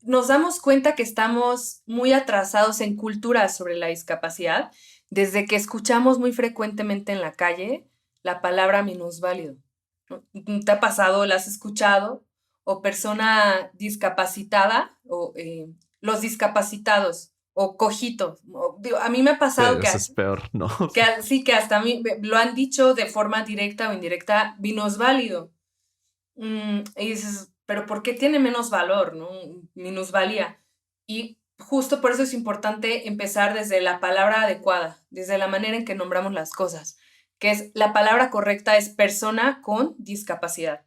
nos damos cuenta que estamos muy atrasados en cultura sobre la discapacidad desde que escuchamos muy frecuentemente en la calle la palabra minusválido, ¿no? ¿Te ha pasado? ¿La has escuchado? O persona discapacitada, o los discapacitados, o cojito. A mí me ha pasado Eso es peor, ¿no? sí, que hasta a mí lo han dicho de forma directa o indirecta, minusválido. Y dices, pero ¿por qué tiene menos valor, no? Minusvalía. Y justo por eso es importante empezar desde la palabra adecuada, desde la manera en que nombramos las cosas, que es la palabra correcta es persona con discapacidad.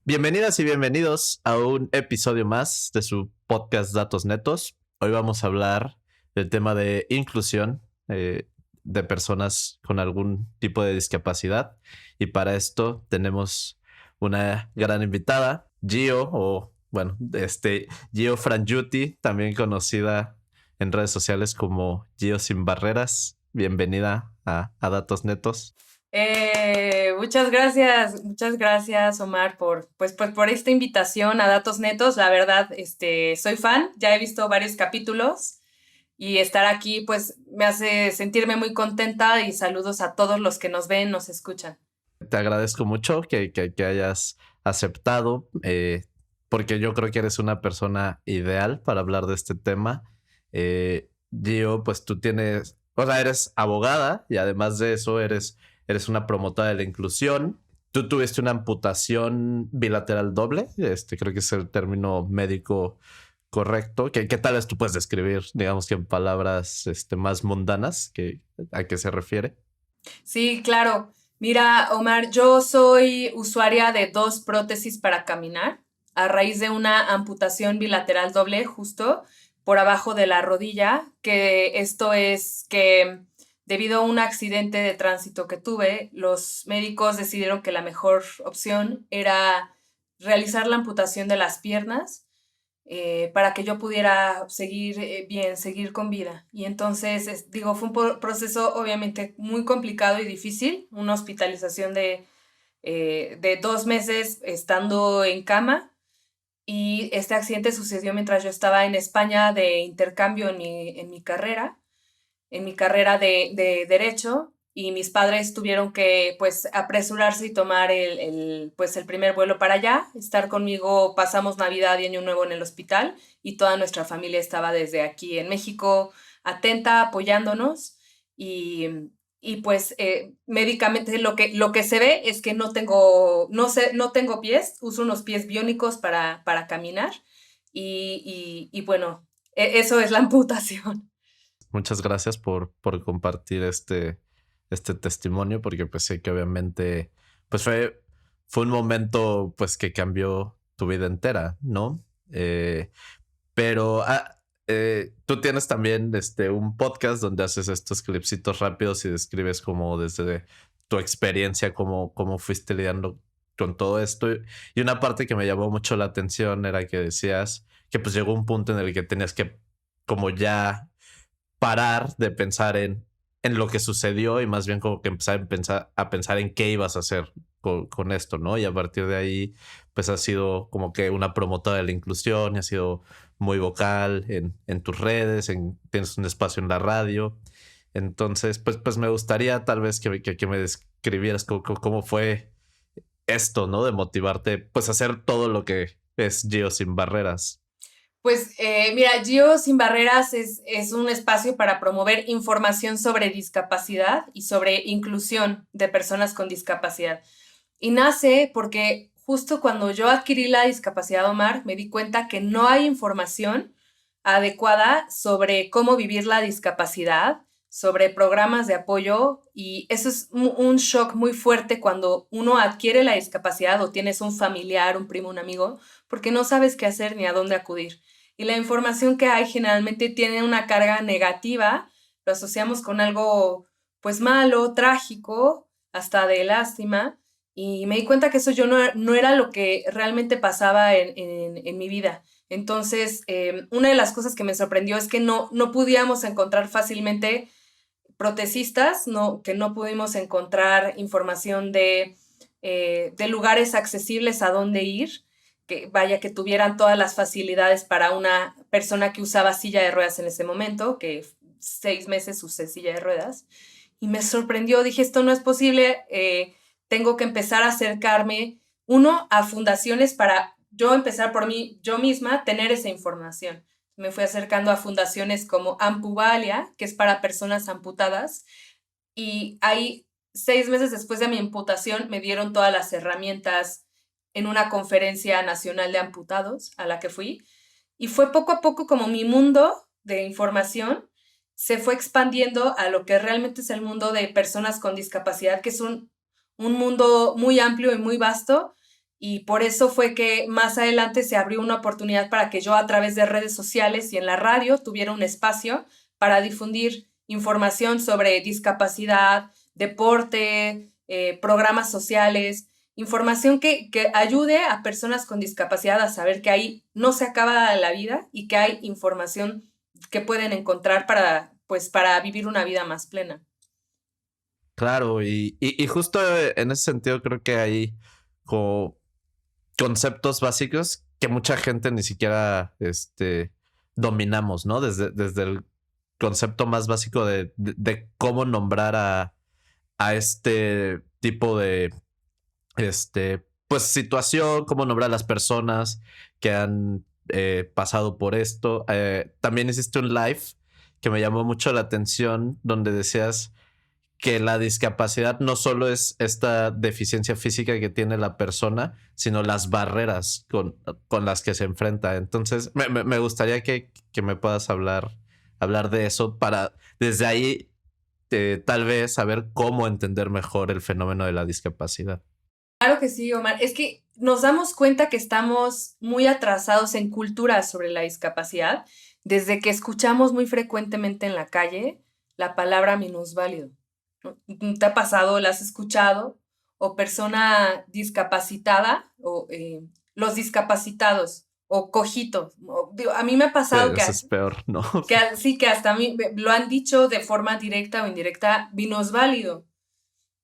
Bienvenidas y bienvenidos a un episodio más de su podcast Datos Netos. Hoy vamos a hablar del tema de inclusión de personas con algún tipo de discapacidad. Y para esto tenemos una gran invitada, Gio, Gio Frangiuti, también conocida en redes sociales como Gio Sin Barreras. Bienvenida a Datos Netos. Muchas gracias, Omar, por esta invitación a Datos Netos. La verdad, soy fan, ya he visto varios capítulos y estar aquí, pues, me hace sentirme muy contenta y saludos a todos los que nos ven, nos escuchan. Te agradezco mucho que hayas aceptado, porque yo creo que eres una persona ideal para hablar de este tema. Gio, pues tú tienes, o sea, eres abogada y además de eso eres una promotora de la inclusión. Tú tuviste una amputación bilateral doble, creo que es el término médico correcto. ¿Qué tal es tú puedes describir, digamos que en palabras más mundanas, a qué se refiere? Sí, claro. Mira, Omar, yo soy usuaria de 2 prótesis para caminar a raíz de una amputación bilateral doble justo por abajo de la rodilla, que esto es que debido a un accidente de tránsito que tuve, los médicos decidieron que la mejor opción era realizar la amputación de las piernas para que yo pudiera seguir bien, seguir con vida. Y entonces, digo, fue un proceso obviamente muy complicado y difícil, una hospitalización de 2 meses estando en cama. Y este accidente sucedió mientras yo estaba en España de intercambio en mi carrera de Derecho, y mis padres tuvieron que pues apresurarse y tomar pues, el primer vuelo para allá, estar conmigo, pasamos Navidad y Año Nuevo en el hospital y toda nuestra familia estaba desde aquí en México atenta, apoyándonos y pues médicamente lo que se ve es que no tengo pies, uso unos pies biónicos para caminar y bueno, eso es la amputación. Muchas gracias por compartir este testimonio, porque pues sé que obviamente pues fue un momento pues que cambió tu vida entera, ¿no? Pero tú tienes también un podcast donde haces estos clipsitos rápidos y describes como desde tu experiencia, cómo fuiste lidiando con todo esto. Y una parte que me llamó mucho la atención era que decías que pues llegó un punto en el que tenías que como ya parar de pensar en lo que sucedió y más bien como que empezar a pensar en qué ibas a hacer con esto, ¿no? Y a partir de ahí, pues has sido como que una promotora de la inclusión y has sido muy vocal en tus redes, tienes un espacio en la radio. Entonces, pues me gustaría tal vez que me describieras cómo fue esto, ¿no? De motivarte, pues a hacer todo lo que es Gio Sin Barreras. Pues mira, Gio Sin Barreras es un espacio para promover información sobre discapacidad y sobre inclusión de personas con discapacidad. Y nace porque justo cuando yo adquirí la discapacidad, Omar, me di cuenta que no hay información adecuada sobre cómo vivir la discapacidad, sobre programas de apoyo, y eso es un shock muy fuerte cuando uno adquiere la discapacidad o tienes un familiar, un primo, un amigo, porque no sabes qué hacer ni a dónde acudir. Y la información que hay generalmente tiene una carga negativa, lo asociamos con algo pues malo, trágico, hasta de lástima, y me di cuenta que eso yo no era lo que realmente pasaba en mi vida. Entonces, una de las cosas que me sorprendió es que no podíamos encontrar fácilmente protecistas, que no pudimos encontrar información de lugares accesibles a dónde ir, que tuvieran todas las facilidades para una persona que usaba silla de ruedas en ese momento, que 6 meses usé silla de ruedas, y me sorprendió, dije, esto no es posible, tengo que empezar a acercarme, a fundaciones para yo empezar por mí, yo misma, tener esa información. Me fui acercando a fundaciones como Ampuvalia, que es para personas amputadas, y ahí 6 meses después de mi amputación me dieron todas las herramientas en una conferencia nacional de amputados a la que fui, y fue poco a poco como mi mundo de información se fue expandiendo a lo que realmente es el mundo de personas con discapacidad, que es un mundo muy amplio y muy vasto, y por eso fue que más adelante se abrió una oportunidad para que yo a través de redes sociales y en la radio tuviera un espacio para difundir información sobre discapacidad, deporte, programas sociales, información que ayude a personas con discapacidad a saber que ahí no se acaba la vida y que hay información que pueden encontrar para vivir una vida más plena. Claro, y justo en ese sentido creo que hay como conceptos básicos que mucha gente ni siquiera dominamos, ¿no? Desde el concepto más básico de cómo nombrar a este tipo de pues situación, cómo nombrar a las personas que han pasado por esto. También hiciste un live que me llamó mucho la atención donde decías que la discapacidad no solo es esta deficiencia física que tiene la persona, sino las barreras con las que se enfrenta. Entonces, me gustaría que me puedas hablar de eso para desde ahí tal vez saber cómo entender mejor el fenómeno de la discapacidad. Claro que sí, Omar. Es que nos damos cuenta que estamos muy atrasados en cultura sobre la discapacidad desde que escuchamos muy frecuentemente en la calle la palabra minusválido. ¿No? ¿Te ha pasado? ¿La has escuchado? O persona discapacitada, o los discapacitados, o cojitos. A mí me ha pasado Eso es peor, ¿no? sí, que hasta a mí lo han dicho de forma directa o indirecta, minusválido.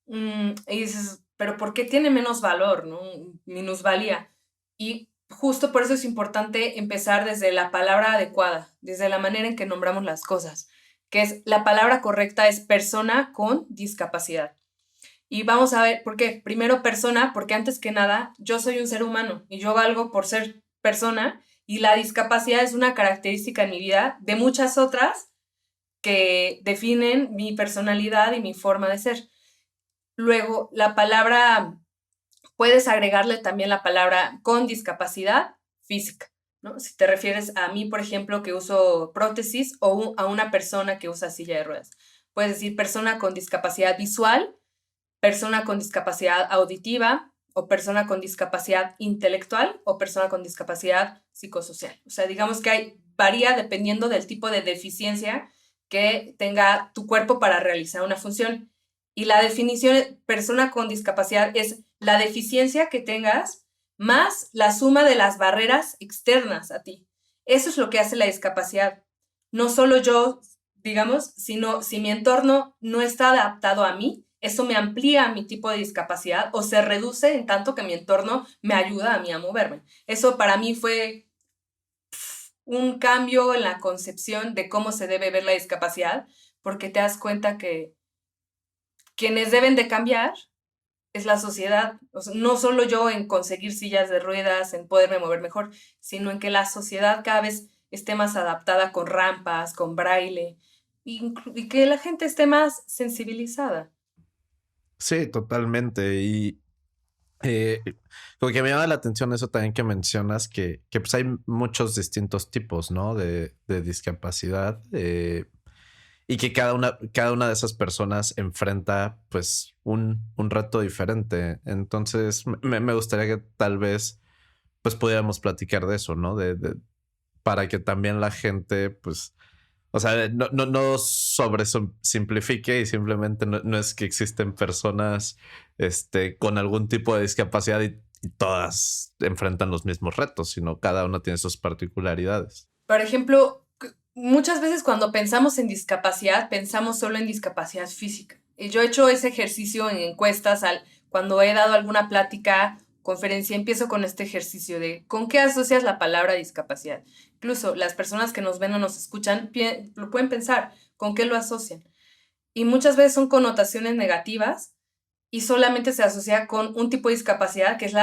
Y dices, pero ¿por qué tiene menos valor, no? Minusvalía. Y justo por eso es importante empezar desde la palabra adecuada, desde la manera en que nombramos las cosas, que es la palabra correcta es persona con discapacidad. Y vamos a ver, ¿por qué? Primero persona, porque antes que nada, yo soy un ser humano y yo valgo por ser persona, y la discapacidad es una característica en mi vida de muchas otras que definen mi personalidad y mi forma de ser. Luego, la palabra, puedes agregarle también la palabra con discapacidad física, ¿no? Si te refieres a mí, por ejemplo, que uso prótesis, o a una persona que usa silla de ruedas. Puedes decir persona con discapacidad visual, persona con discapacidad auditiva, o persona con discapacidad intelectual, o persona con discapacidad psicosocial. O sea, digamos que varía dependiendo del tipo de deficiencia que tenga tu cuerpo para realizar una función. Y la definición de persona con discapacidad es la deficiencia que tengas más la suma de las barreras externas a ti. Eso es lo que hace la discapacidad. No solo yo, digamos, sino si mi entorno no está adaptado a mí, eso me amplía mi tipo de discapacidad o se reduce en tanto que mi entorno me ayuda a mí a moverme. Eso para mí fue un cambio en la concepción de cómo se debe ver la discapacidad, porque te das cuenta que quienes deben de cambiar es la sociedad. O sea, no solo yo en conseguir sillas de ruedas, en poderme mover mejor, sino en que la sociedad cada vez esté más adaptada con rampas, con braille, y que la gente esté más sensibilizada. Sí, totalmente. Y como que me llama la atención eso también que mencionas, que pues hay muchos distintos tipos, ¿no? De discapacidad. Y que cada una de esas personas enfrenta pues un reto diferente. Entonces me gustaría que tal vez pues pudiéramos platicar de eso, ¿no? Para que también la gente pues, o sea, no sobresimplifique y simplemente no es que existen personas con algún tipo de discapacidad y todas enfrentan los mismos retos, sino cada una tiene sus particularidades. Por ejemplo, muchas veces cuando pensamos en discapacidad, pensamos solo en discapacidad física. Y yo he hecho ese ejercicio en encuestas, cuando he dado alguna plática, conferencia, empiezo con este ejercicio de ¿con qué asocias la palabra discapacidad? Incluso las personas que nos ven o nos escuchan lo pueden pensar, ¿con qué lo asocian? Y muchas veces son connotaciones negativas y solamente se asocia con un tipo de discapacidad que es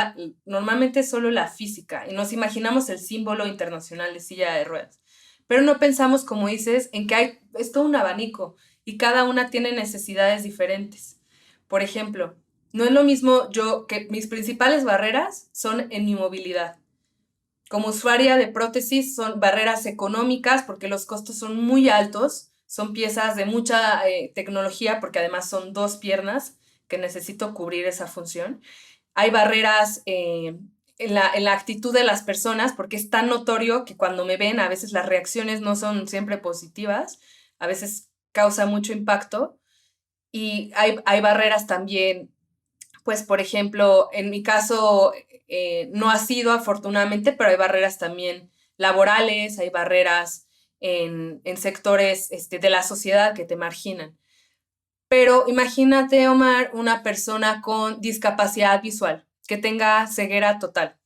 normalmente solo la física, y nos imaginamos el símbolo internacional de silla de ruedas. Pero no pensamos, como dices, en que es todo un abanico y cada una tiene necesidades diferentes. Por ejemplo, no es lo mismo que mis principales barreras son en mi movilidad. Como usuaria de prótesis son barreras económicas porque los costos son muy altos, son piezas de mucha tecnología porque además son dos piernas que necesito cubrir esa función. Hay barreras en la actitud de las personas porque es tan notorio que cuando me ven a veces las reacciones no son siempre positivas, a veces causa mucho impacto. Y hay barreras también, pues por ejemplo, en mi caso no ha sido afortunadamente, pero hay barreras también laborales, hay barreras en sectores de la sociedad que te marginan. Pero imagínate, Omar, una persona con discapacidad visual, que tenga ceguera total.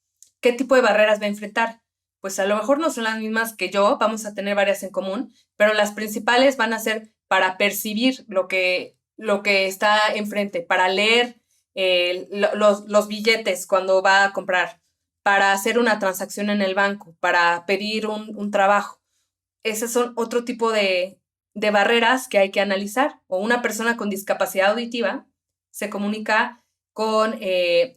¿Qué tipo de barreras va a enfrentar? Pues a lo mejor no son las mismas que yo, vamos a tener varias en común, pero las principales van a ser para percibir lo que está enfrente, para leer los billetes cuando va a comprar, para hacer una transacción en el banco, para pedir un trabajo. Esos son otro tipo de barreras que hay que analizar. O una persona con discapacidad auditiva se comunica con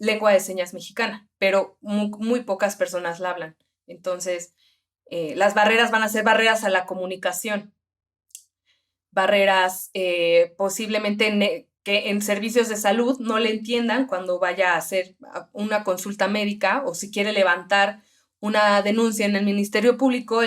lengua de señas mexicana, pero muy pocas personas la hablan. Entonces, las barreras van a ser barreras a la comunicación, barreras posiblemente que en servicios de salud no le entiendan cuando vaya a hacer una consulta médica o si quiere levantar una denuncia en el Ministerio Público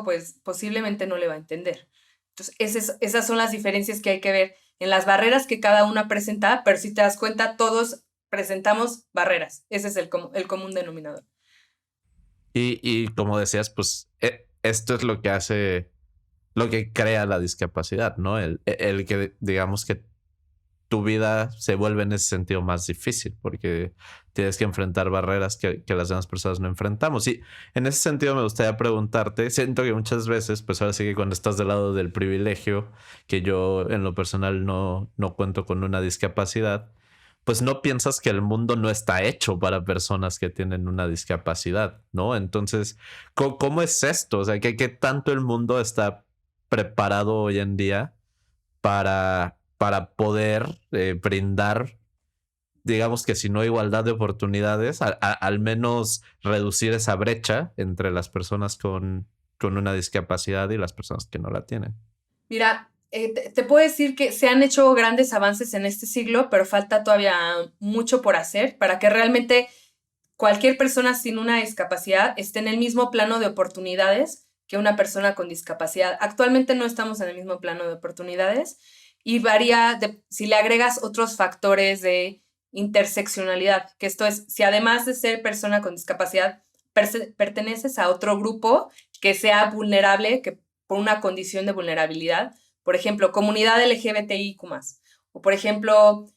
pues posiblemente no le va a entender. Entonces, esas son las diferencias que hay que ver en las barreras que cada una presenta, pero si te das cuenta, todos presentamos barreras. Ese es el común denominador. Y como decías, pues esto es lo que hace, lo que crea la discapacidad, ¿no? El que digamos que tu vida se vuelve en ese sentido más difícil porque tienes que enfrentar barreras que las demás personas no enfrentamos. Y en ese sentido me gustaría preguntarte, siento que muchas veces, pues ahora sí que cuando estás del lado del privilegio, que yo en lo personal no cuento con una discapacidad, pues no piensas que el mundo no está hecho para personas que tienen una discapacidad, ¿no? Entonces, ¿cómo es esto? O sea, ¿qué tanto el mundo está preparado hoy en día para poder brindar, digamos que si no igualdad de oportunidades, al menos reducir esa brecha entre las personas con una discapacidad y las personas que no la tienen? Mira, te puedo decir que se han hecho grandes avances en este siglo, pero falta todavía mucho por hacer para que realmente cualquier persona sin una discapacidad esté en el mismo plano de oportunidades que una persona con discapacidad. Actualmente no estamos en el mismo plano de oportunidades y varía si le agregas otros factores de interseccionalidad, que esto es, si además de ser persona con discapacidad, perteneces a otro grupo que sea vulnerable, que por una condición de vulnerabilidad, por ejemplo, comunidad LGBTIQ+, o por ejemplo,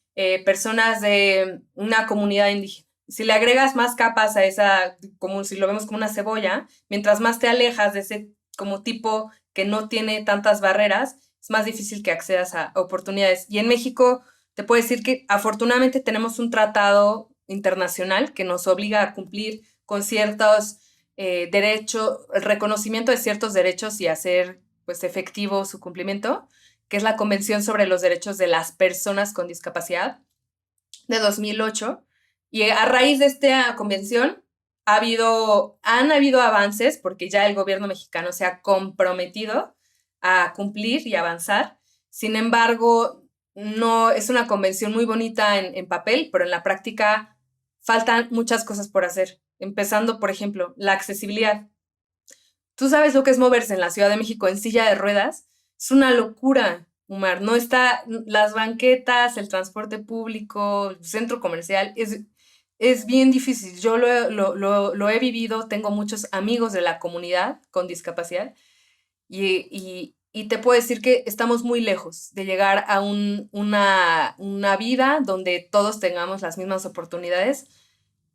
personas de una comunidad indígena. Si le agregas más capas a esa, como si lo vemos como una cebolla, mientras más te alejas de ese como tipo que no tiene tantas barreras, es más difícil que accedas a oportunidades. Y en México te puedo decir que afortunadamente tenemos un tratado internacional que nos obliga a cumplir con ciertos derechos, el reconocimiento de ciertos derechos y hacer pues efectivo su cumplimiento, que es la Convención sobre los Derechos de las Personas con Discapacidad de 2008. Y a raíz de esta convención han habido avances porque ya el gobierno mexicano se ha comprometido a cumplir y avanzar. Sin embargo, no es una convención muy bonita en papel, pero en la práctica faltan muchas cosas por hacer. Empezando, por ejemplo, la accesibilidad. Tú sabes lo que es moverse en la Ciudad de México en silla de ruedas. Es una locura, Umar. No está las banquetas, el transporte público, el centro comercial. Es bien difícil. Yo lo he vivido. Tengo muchos amigos de la comunidad con discapacidad Y te puedo decir que estamos muy lejos de llegar a una vida donde todos tengamos las mismas oportunidades,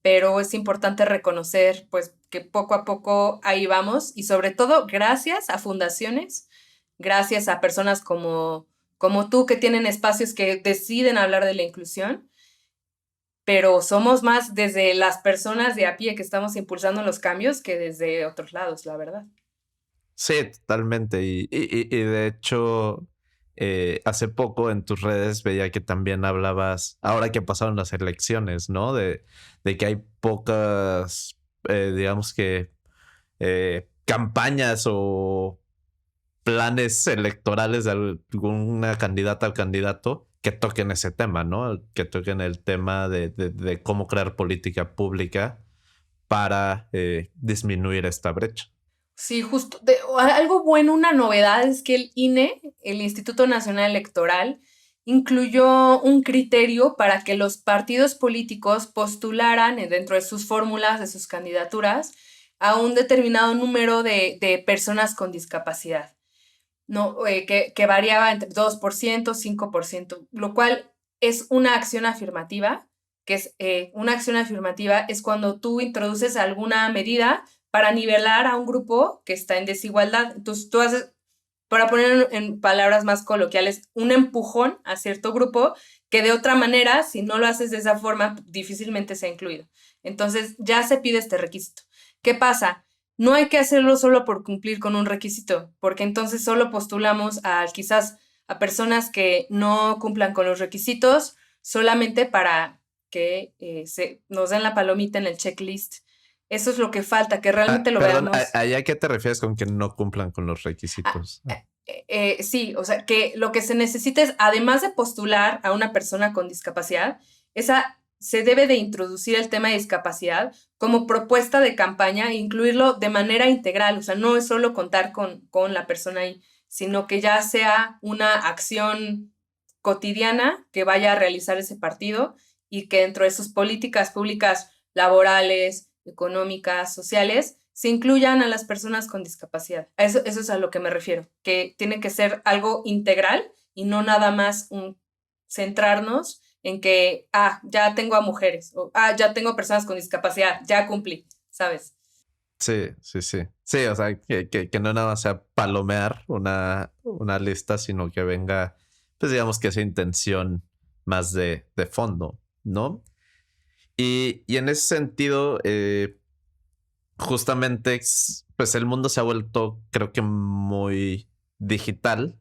pero es importante reconocer pues que poco a poco ahí vamos y sobre todo gracias a fundaciones, gracias a personas como tú que tienen espacios que deciden hablar de la inclusión, pero somos más desde las personas de a pie que estamos impulsando los cambios que desde otros lados, la verdad. Sí, totalmente. Y de hecho, hace poco en tus redes veía que también hablabas, ahora que pasaron las elecciones, ¿no? De que hay pocas, digamos que, campañas o planes electorales de alguna candidata o candidato que toquen ese tema, ¿no? Que toquen el tema de cómo crear política pública para disminuir esta brecha. Sí, justo. Algo bueno, una novedad es que el INE, el Instituto Nacional Electoral, incluyó un criterio para que los partidos políticos postularan dentro de sus fórmulas, de sus candidaturas, a un determinado número de personas con discapacidad, ¿no? Que variaba entre 2%, 5%, lo cual es una acción afirmativa, que es una acción afirmativa es cuando tú introduces alguna medida para nivelar a un grupo que está en desigualdad. Entonces tú haces, para poner en palabras más coloquiales, un empujón a cierto grupo que de otra manera, si no lo haces de esa forma, difícilmente sea incluido. Entonces ya se pide este requisito. ¿Qué pasa? No hay que hacerlo solo por cumplir con un requisito, porque entonces solo postulamos a quizás a personas que no cumplan con los requisitos solamente para que nos den la palomita en el checklist. Eso es lo que falta, que realmente lo Perdón, veamos. ¿a qué te refieres con que no cumplan con los Ah, requisitos? sí, o sea, que lo que se necesita es, además de postular a una persona con discapacidad, se debe de introducir el tema de discapacidad como propuesta de campaña e incluirlo de manera integral. O sea, no es solo contar con la persona ahí, sino que ya sea una acción cotidiana que vaya a realizar ese partido y que dentro de sus políticas públicas laborales, económicas, sociales, se incluyan a las personas con discapacidad. Eso es a lo que me refiero, que tiene que ser algo integral y no nada más centrarnos en que, ya tengo a mujeres, o ya tengo personas con discapacidad, ya cumplí, ¿sabes? Sí, sí, sí. Sí, o sea, que no nada más sea palomear una lista, sino que venga, pues digamos que esa intención más de fondo, ¿no? Y en ese sentido, justamente, pues el mundo se ha vuelto, creo que muy digital.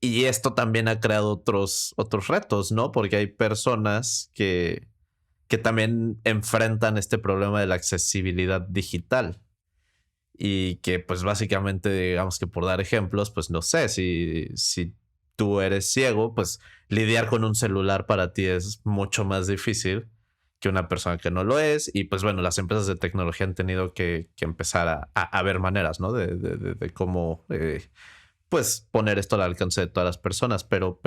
Y esto también ha creado otros retos, ¿no? Porque hay personas que también enfrentan este problema de la accesibilidad digital. Y que pues básicamente, digamos que por dar ejemplos, pues no sé, si tú eres ciego, pues lidiar con un celular para ti es mucho más difícil que una persona que no lo es. Y pues bueno, las empresas de tecnología han tenido que empezar a ver maneras, ¿no? De cómo, pues poner esto al alcance de todas las personas. Pero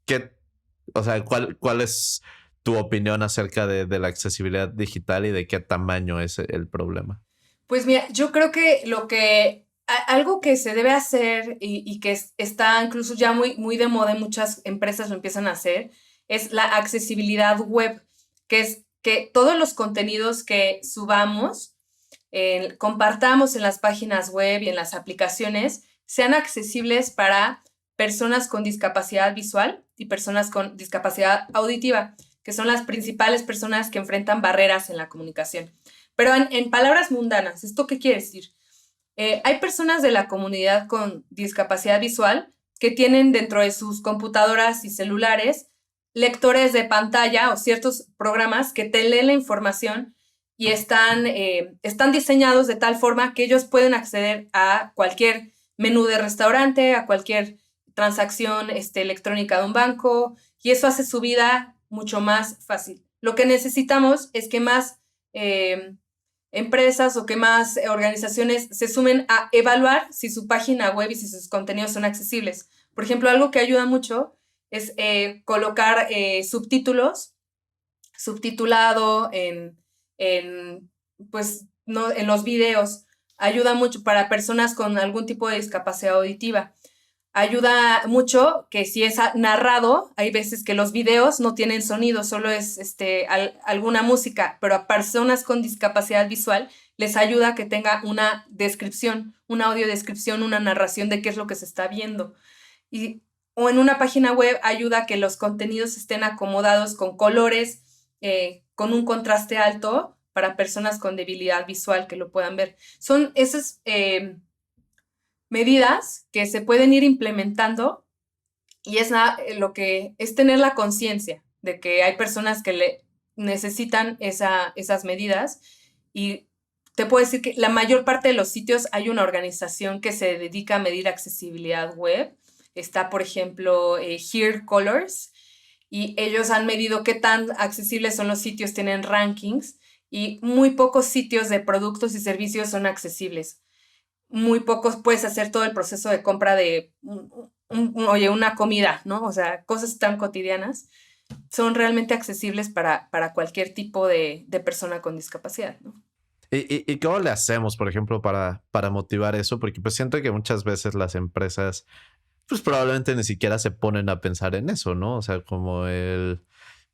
¿qué, o sea, cuál es tu opinión acerca de la accesibilidad digital y de qué tamaño es el problema? Pues mira, yo creo que algo que se debe hacer y que está incluso ya muy de moda y muchas empresas lo empiezan a hacer, es la accesibilidad web, que es que todos los contenidos que subamos, compartamos en las páginas web y en las aplicaciones, sean accesibles para personas con discapacidad visual y personas con discapacidad auditiva, que son las principales personas que enfrentan barreras en la comunicación. Pero en palabras mundanas, ¿esto qué quiere decir? Hay personas de la comunidad con discapacidad visual que tienen dentro de sus computadoras y celulares lectores de pantalla o ciertos programas que te leen la información y están diseñados de tal forma que ellos pueden acceder a cualquier menú de restaurante, a cualquier transacción electrónica de un banco, y eso hace su vida mucho más fácil. Lo que necesitamos es que más eh, empresas o que más organizaciones se sumen a evaluar si su página web y si sus contenidos son accesibles. Por ejemplo, algo que ayuda mucho es colocar subtítulos, subtitulado pues, no, en los videos, ayuda mucho para personas con algún tipo de discapacidad auditiva. Ayuda mucho que si es narrado, hay veces que los videos no tienen sonido, solo es alguna música, pero a personas con discapacidad visual les ayuda a que tenga una descripción, una audiodescripción, una narración de qué es lo que se está viendo. O en una página web ayuda a que los contenidos estén acomodados con colores, con un contraste alto para personas con debilidad visual que lo puedan ver. Son esas medidas que se pueden ir implementando y lo que es tener la conciencia de que hay personas que necesitan esas medidas, y te puedo decir que la mayor parte de los sitios hay una organización que se dedica a medir accesibilidad web. Está, por ejemplo, Here Colors, y ellos han medido qué tan accesibles son los sitios, tienen rankings, y muy pocos sitios de productos y servicios son accesibles. Muy pocos puedes hacer todo el proceso de compra de, una comida, ¿no? O sea, cosas tan cotidianas son realmente accesibles para cualquier tipo de persona con discapacidad, ¿no? ¿Y cómo le hacemos, por ejemplo, para motivar eso? Porque pues siento que muchas veces las empresas pues probablemente ni siquiera se ponen a pensar en eso, ¿no? O sea, como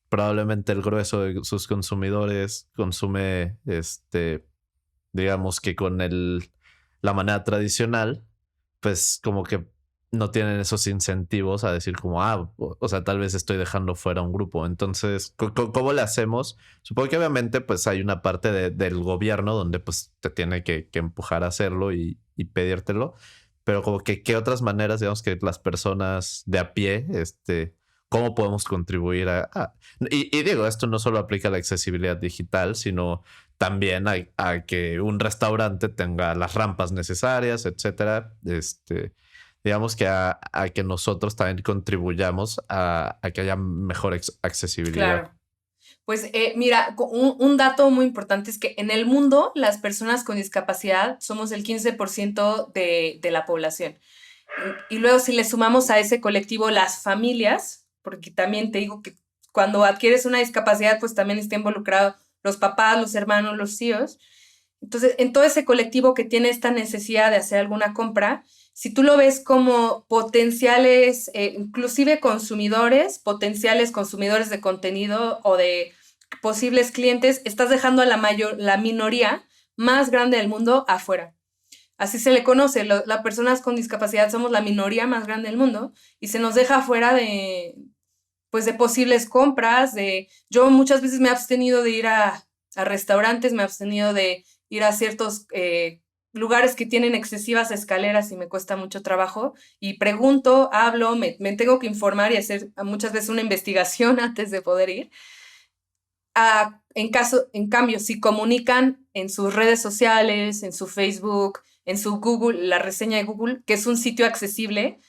probablemente el grueso de sus consumidores consume, digamos que con la manera tradicional, pues como que no tienen esos incentivos a decir como, o sea, tal vez estoy dejando fuera un grupo. Entonces, ¿cómo le hacemos? Supongo que obviamente pues hay una parte del gobierno donde pues te tiene que empujar a hacerlo y pedírtelo, pero como que qué otras maneras, digamos, que las personas de a pie, cómo podemos contribuir y digo, esto no solo aplica a la accesibilidad digital, sino también a que un restaurante tenga las rampas necesarias, etcétera. Digamos que a que nosotros también contribuyamos a que haya mejor accesibilidad. Claro. Pues mira, un dato muy importante es que en el mundo las personas con discapacidad somos el 15% de la población. Y luego si le sumamos a ese colectivo las familias, porque también te digo que cuando adquieres una discapacidad, pues también está involucrado los papás, los hermanos, los tíos. Entonces, en todo ese colectivo que tiene esta necesidad de hacer alguna compra, si tú lo ves como potenciales, inclusive potenciales consumidores de contenido o de posibles clientes, estás dejando a la minoría más grande del mundo afuera. Así se le conoce, las personas con discapacidad somos la minoría más grande del mundo y se nos deja afuera pues de posibles compras. Yo muchas veces me he abstenido de ir a restaurantes, me he abstenido de ir a ciertos lugares que tienen excesivas escaleras y me cuesta mucho trabajo, y pregunto, hablo, me tengo que informar y hacer muchas veces una investigación antes de poder ir. En cambio, si comunican en sus redes sociales, en su Facebook, en su Google, la reseña de Google, que es un sitio accesible,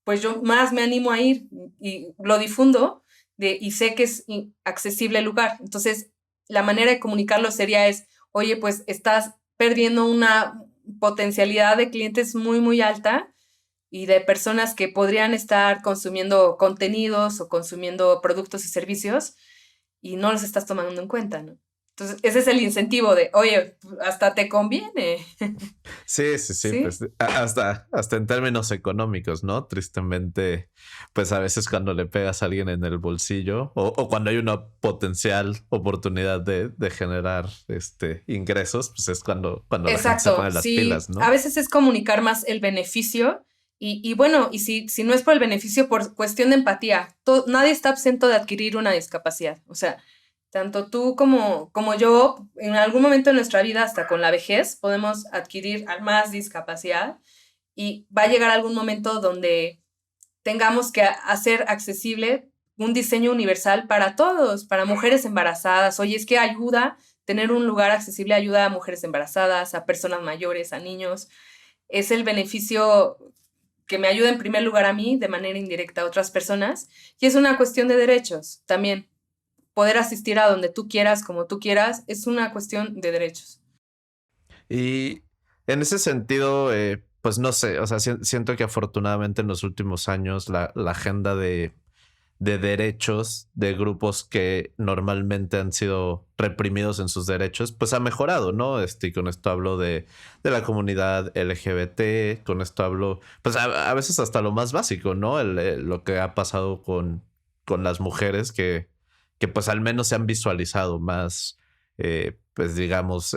pues yo más me animo a ir y lo difundo y sé que es accesible el lugar. Entonces, la manera de comunicarlo sería oye, pues estás perdiendo una potencialidad de clientes muy, muy alta y de personas que podrían estar consumiendo contenidos o consumiendo productos y servicios y no los estás tomando en cuenta, ¿no? Entonces, ese es el incentivo de, oye, hasta te conviene. Sí, ¿Sí? pues hasta en términos económicos, ¿no? Tristemente, pues a veces cuando le pegas a alguien en el bolsillo o cuando hay una potencial oportunidad de generar ingresos, pues es cuando la gente se Exacto, pone las sí. pilas, ¿no? A veces es comunicar más el beneficio y bueno, y si no es por el beneficio, por cuestión de empatía, nadie está absento de adquirir una discapacidad. O sea, tanto tú como yo, en algún momento de nuestra vida, hasta con la vejez, podemos adquirir más discapacidad y va a llegar algún momento donde tengamos que hacer accesible un diseño universal para todos, para mujeres embarazadas. Oye, es que tener un lugar accesible ayuda a mujeres embarazadas, a personas mayores, a niños. Es el beneficio que me ayuda en primer lugar a mí, de manera indirecta a otras personas. Y es una cuestión de derechos también. Poder asistir a donde tú quieras, como tú quieras, es una cuestión de derechos. Y en ese sentido, pues no sé, o sea, siento que afortunadamente en los últimos años la agenda de de derechos de grupos que normalmente han sido reprimidos en sus derechos, pues ha mejorado, ¿no? Y con esto hablo de la comunidad LGBT, con esto hablo, pues a veces hasta lo más básico, ¿no? Lo que ha pasado con las mujeres que pues al menos se han visualizado más, pues digamos,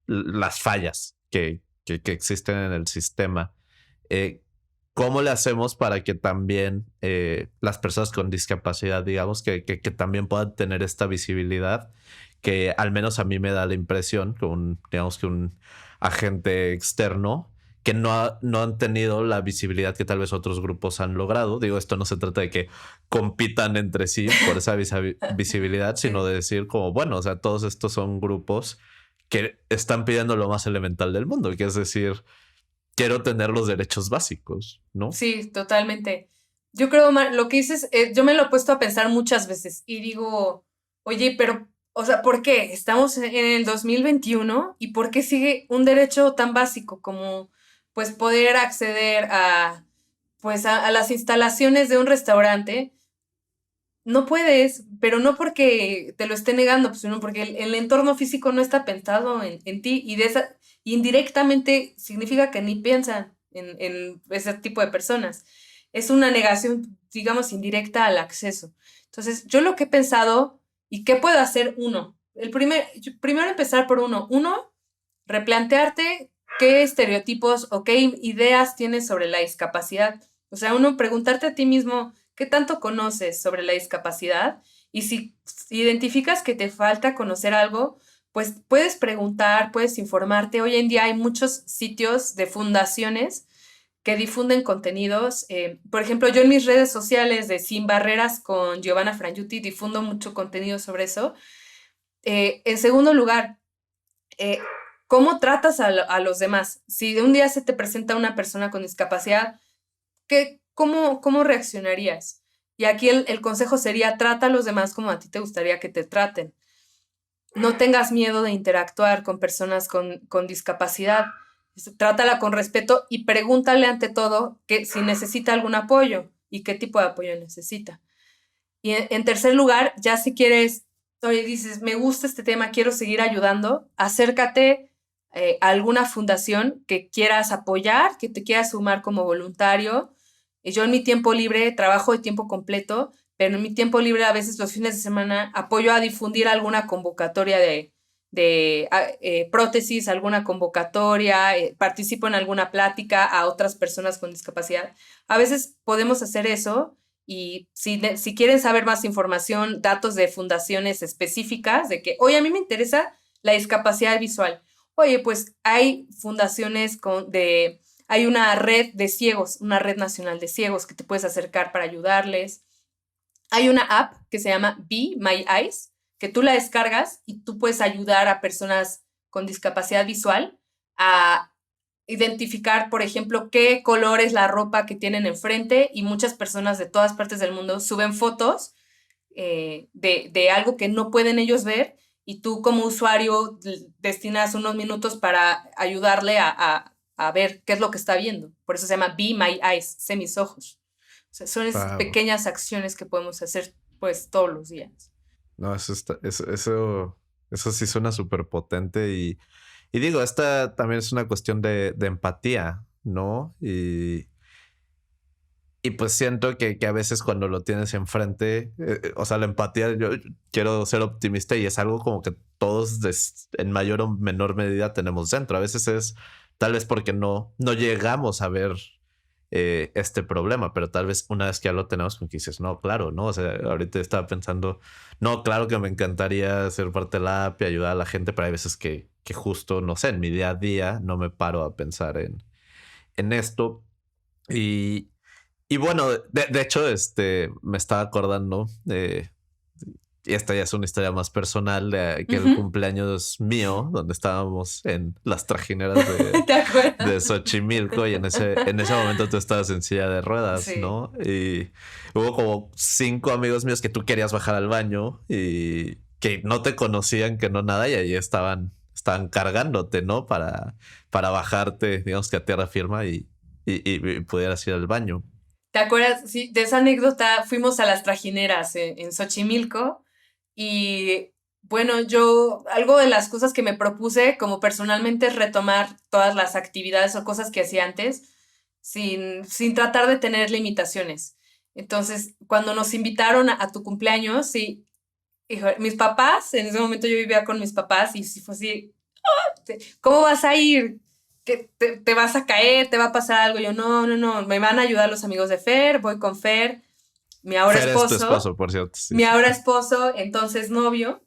las fallas que existen en el sistema. Eh, ¿Cómo le hacemos para que también las personas con discapacidad, digamos, que también puedan tener esta visibilidad? Que al menos a mí me da la impresión, digamos que un agente externo, que no han tenido la visibilidad que tal vez otros grupos han logrado. Digo, esto no se trata de que compitan entre sí por esa visibilidad, sino de decir como, bueno, o sea, todos estos son grupos que están pidiendo lo más elemental del mundo, que es decir, quiero tener los derechos básicos, ¿no? Sí, totalmente. Yo creo, Omar, lo que dices, yo me lo he puesto a pensar muchas veces y digo, oye, pero, o sea, ¿por qué? Estamos en el 2021 y ¿por qué sigue un derecho tan básico como, pues, poder acceder a, pues, a las instalaciones de un restaurante? No puedes, pero no porque te lo esté negando, pues, sino porque el entorno físico no está pensado en ti y indirectamente significa que ni piensan en ese tipo de personas. Es una negación, digamos, indirecta al acceso. Entonces, yo lo que he pensado y qué puedo hacer uno. Primero empezar por uno. Uno, replantearte qué estereotipos o qué ideas tienes sobre la discapacidad. O sea, uno, preguntarte a ti mismo qué tanto conoces sobre la discapacidad y si identificas que te falta conocer algo, pues puedes preguntar, puedes informarte. Hoy en día hay muchos sitios de fundaciones que difunden contenidos. Por ejemplo, yo en mis redes sociales de Sin Barreras con Giovanna Frangiuti difundo mucho contenido sobre eso. En segundo lugar, eh, ¿cómo tratas a los demás? Si un día se te presenta una persona con discapacidad, cómo reaccionarías? Y aquí el consejo sería, trata a los demás como a ti te gustaría que te traten. No tengas miedo de interactuar con personas con discapacidad. Trátala con respeto y pregúntale ante todo que si necesita algún apoyo y qué tipo de apoyo necesita. Y en tercer lugar, ya si quieres, oye, dices, me gusta este tema, quiero seguir ayudando, acércate a alguna fundación que quieras apoyar, que te quieras sumar como voluntario. Y yo en mi tiempo libre trabajo de tiempo completo, pero en mi tiempo libre a veces los fines de semana apoyo a difundir alguna convocatoria de prótesis, alguna convocatoria, participo en alguna plática a otras personas con discapacidad. A veces podemos hacer eso y si quieren saber más información, datos de fundaciones específicas, de que, oye, a mí me interesa la discapacidad visual. Oye, pues hay fundaciones hay una red de ciegos, una red nacional de ciegos que te puedes acercar para ayudarles. Hay una app que se llama Be My Eyes, que tú la descargas y tú puedes ayudar a personas con discapacidad visual a identificar, por ejemplo, qué color es la ropa que tienen enfrente y muchas personas de todas partes del mundo suben fotos de algo que no pueden ellos ver y tú como usuario destinas unos minutos para ayudarle a ver qué es lo que está viendo. Por eso se llama Be My Eyes, sé mis ojos. O sea, son esas Wow. pequeñas acciones que podemos hacer pues todos los días. No, eso sí suena súper potente y digo, esta también es una cuestión de empatía, ¿no? Y pues siento que a veces cuando lo tienes enfrente, o sea, la empatía, yo quiero ser optimista y es algo como que todos en mayor o menor medida tenemos dentro. A veces es tal vez porque no llegamos a ver este problema, pero tal vez una vez que ya lo tenemos, como que dices, no, claro, ¿no? O sea, ahorita estaba pensando, no, claro que me encantaría ser parte de la app y ayudar a la gente, pero hay veces que justo, no sé, en mi día a día no me paro a pensar en esto. Y, y bueno, de hecho, me estaba acordando y esta ya es una historia más personal de que el Ujú. cumpleaños mío, donde estábamos en las trajineras ¿Te acuerdas? de Xochimilco y en ese momento tú estabas en silla de ruedas, Sí. ¿no? Y hubo como 5 amigos míos que tú querías bajar al baño y que no te conocían, que no nada, y ahí estaban cargándote, ¿no? Para bajarte, digamos que a tierra firme y pudieras ir al baño. ¿Te acuerdas? Sí, de esa anécdota fuimos a las trajineras en Xochimilco y bueno, algo de las cosas que me propuse como personalmente es retomar todas las actividades o cosas que hacía antes sin tratar de tener limitaciones. Entonces, cuando nos invitaron a tu cumpleaños, sí, hijo, mis papás, en ese momento yo vivía con mis papás y sí fue así, ¿cómo vas a ir? ¿Que te vas a caer? ¿Te va a pasar algo? Yo, no, no, no, me van a ayudar los amigos de Fer, voy con Fer, mi ahora Fer es tu esposo, esposo, por cierto. Sí, mi sí. ahora esposo, entonces novio,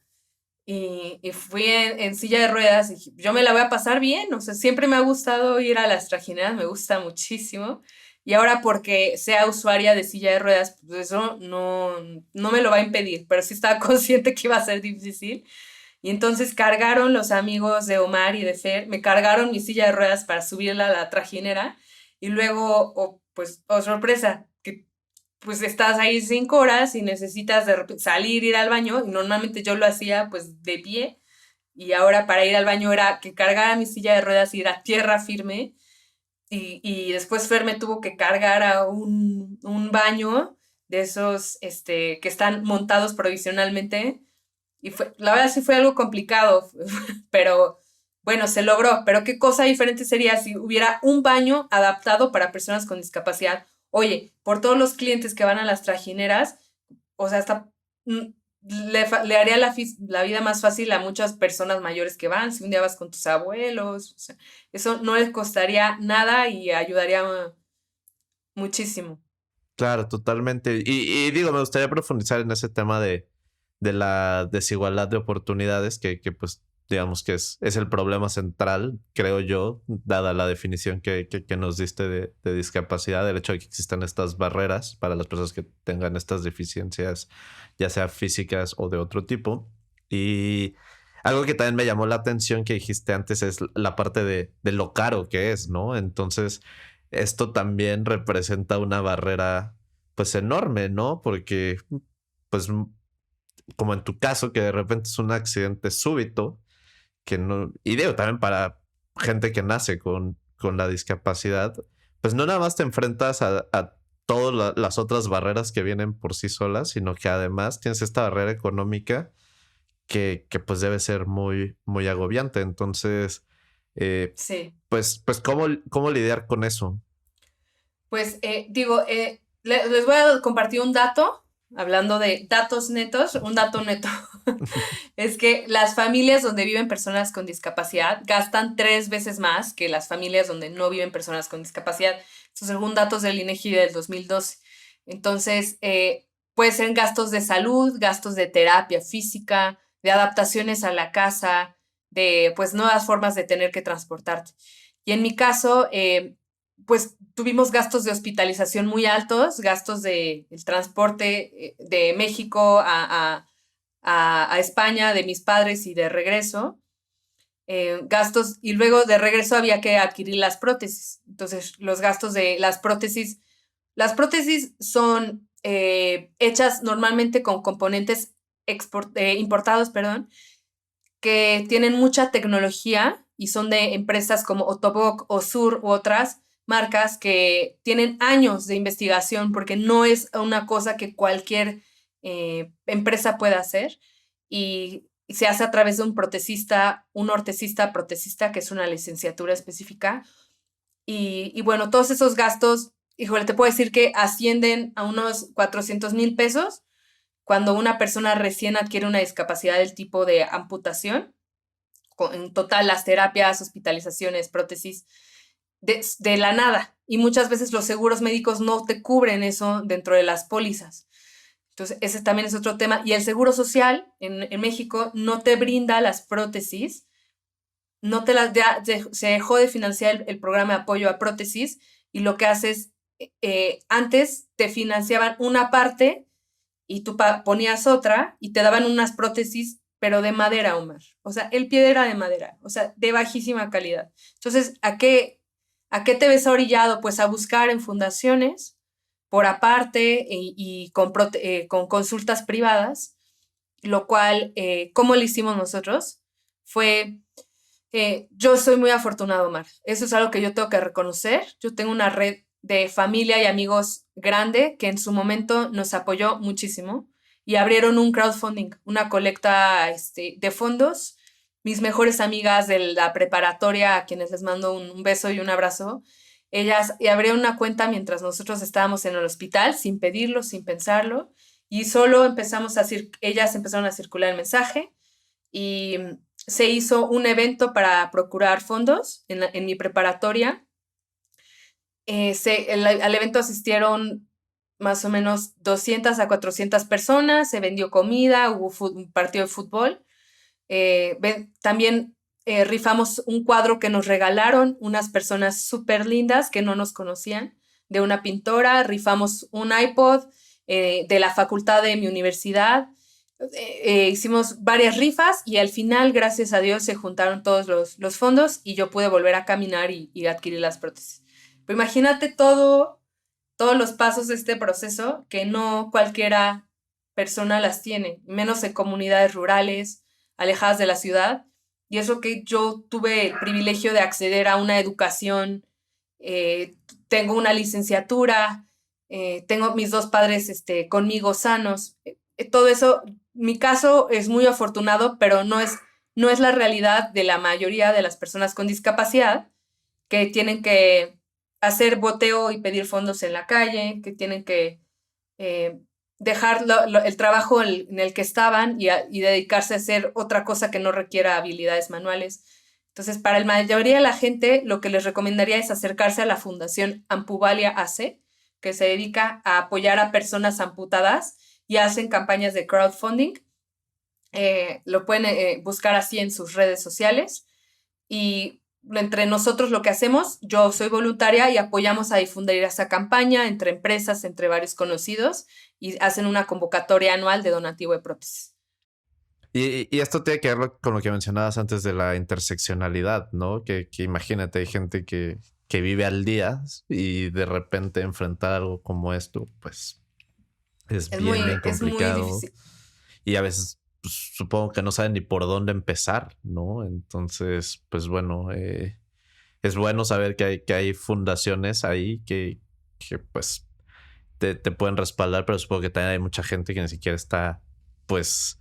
y fui en silla de ruedas y dije, yo me la voy a pasar bien, o sea, siempre me ha gustado ir a las trajineras, me gusta muchísimo, y ahora porque sea usuaria de silla de ruedas, pues eso no me lo va a impedir, pero sí estaba consciente que iba a ser difícil, y entonces cargaron los amigos de Omar y de Fer, me cargaron mi silla de ruedas para subirla a la trajinera, y luego, pues, oh sorpresa, que pues estás ahí 5 horas y necesitas de repente salir, ir al baño, y normalmente yo lo hacía pues de pie, y ahora para ir al baño era que cargara mi silla de ruedas y ir a tierra firme, y después Fer me tuvo que cargar a un baño de esos que están montados provisionalmente, y la verdad sí fue algo complicado, pero bueno, se logró. Pero qué cosa diferente sería si hubiera un baño adaptado para personas con discapacidad. Oye, por todos los clientes que van a las trajineras, o sea, hasta le haría la vida más fácil a muchas personas mayores que van. Si un día vas con tus abuelos, o sea, eso no les costaría nada y ayudaría muchísimo. Claro, totalmente. Y digo, me gustaría profundizar en ese tema de la desigualdad de oportunidades, que pues digamos que es el problema central, creo yo, dada la definición que nos diste de discapacidad, el hecho de que existan estas barreras para las personas que tengan estas deficiencias, ya sea físicas o de otro tipo. Y algo que también me llamó la atención que dijiste antes es la parte de lo caro que es, ¿no? Entonces esto también representa una barrera pues enorme, ¿no? Porque pues como en tu caso que de repente es un accidente súbito, que no, y digo también para gente que nace con la discapacidad, pues no nada más te enfrentas a todas las otras barreras que vienen por sí solas, sino que además tienes esta barrera económica que pues debe ser muy, muy agobiante. Entonces, Sí. pues ¿cómo lidiar con eso? Pues digo, les voy a compartir un dato, hablando de datos netos, un dato neto. Es que las familias donde viven personas con discapacidad gastan 3 veces más que las familias donde no viven personas con discapacidad. Eso según datos del INEGI del 2012. Entonces, puede ser gastos de salud, gastos de terapia física, de adaptaciones a la casa, de pues nuevas formas de tener que transportarte. Y en mi caso, pues tuvimos gastos de hospitalización muy altos, gastos de el transporte de México a España, de mis padres y de regreso, gastos, y luego de regreso había que adquirir las prótesis. Entonces, los gastos de las prótesis son hechas normalmente con componentes importados, perdón, que tienen mucha tecnología y son de empresas como Ottobock o Sur u otras marcas que tienen años de investigación porque no es una cosa que cualquier empresa pueda hacer y se hace a través de un ortesista protesista, que es una licenciatura específica. Y bueno, todos esos gastos, híjole, te puedo decir que ascienden a unos 400,000 pesos cuando una persona recién adquiere una discapacidad del tipo de amputación, en total las terapias, hospitalizaciones, prótesis, de la nada. Y muchas veces los seguros médicos no te cubren eso dentro de las pólizas. Entonces, ese también es otro tema. Y el seguro social en México no te brinda las prótesis, no te las se dejó de financiar el programa de apoyo a prótesis y lo que haces, antes te financiaban una parte y tú ponías otra y te daban unas prótesis, pero de madera, Omar. O sea, el pie era de madera, o sea, de bajísima calidad. Entonces, ¿a qué te ves orillado? Pues a buscar en fundaciones por aparte y con consultas privadas, lo cual, ¿cómo lo hicimos nosotros? Fue, yo soy muy afortunado, Omar. Eso es algo que yo tengo que reconocer. Yo tengo una red de familia y amigos grande que en su momento nos apoyó muchísimo y abrieron un crowdfunding, una colecta de fondos. Mis mejores amigas de la preparatoria, a quienes les mando un beso y un abrazo, ellas abrieron una cuenta mientras nosotros estábamos en el hospital, sin pedirlo, sin pensarlo, y solo ellas empezaron a circular el mensaje y se hizo un evento para procurar fondos en mi preparatoria. Al evento asistieron más o menos 200 a 400 personas, se vendió comida, hubo un partido de fútbol. También rifamos un cuadro que nos regalaron unas personas súper lindas que no nos conocían, de una pintora, rifamos un iPod de la facultad de mi universidad. Hicimos varias rifas y al final, gracias a Dios, se juntaron todos los fondos y yo pude volver a caminar y adquirir las prótesis. Pero imagínate todos los pasos de este proceso que no cualquiera persona las tiene, menos en comunidades rurales, alejadas de la ciudad. Y eso que yo tuve el privilegio de acceder a una educación, tengo una licenciatura, tengo mis dos padres conmigo sanos. Todo eso, mi caso es muy afortunado, pero no es la realidad de la mayoría de las personas con discapacidad que tienen que hacer boteo y pedir fondos en la calle, que tienen que dejar el trabajo en el que estaban y dedicarse a hacer otra cosa que no requiera habilidades manuales. Entonces, para la mayoría de la gente, lo que les recomendaría es acercarse a la Fundación Ampuvalia AC, que se dedica a apoyar a personas amputadas y hacen campañas de crowdfunding. Lo pueden buscar así en sus redes sociales. Y entre nosotros lo que hacemos, yo soy voluntaria y apoyamos a difundir esa campaña entre empresas, entre varios conocidos, y hacen una convocatoria anual de donativo de prótesis. Y esto tiene que ver con lo que mencionabas antes de la interseccionalidad, ¿no? Que imagínate, hay gente que vive al día y de repente enfrentar algo como esto, pues es bien complicado. Es muy difícil. Y a veces pues, supongo que no saben ni por dónde empezar, ¿no? Entonces, pues bueno, es bueno saber que hay fundaciones ahí que pues te pueden respaldar, pero supongo que también hay mucha gente que ni siquiera está, pues,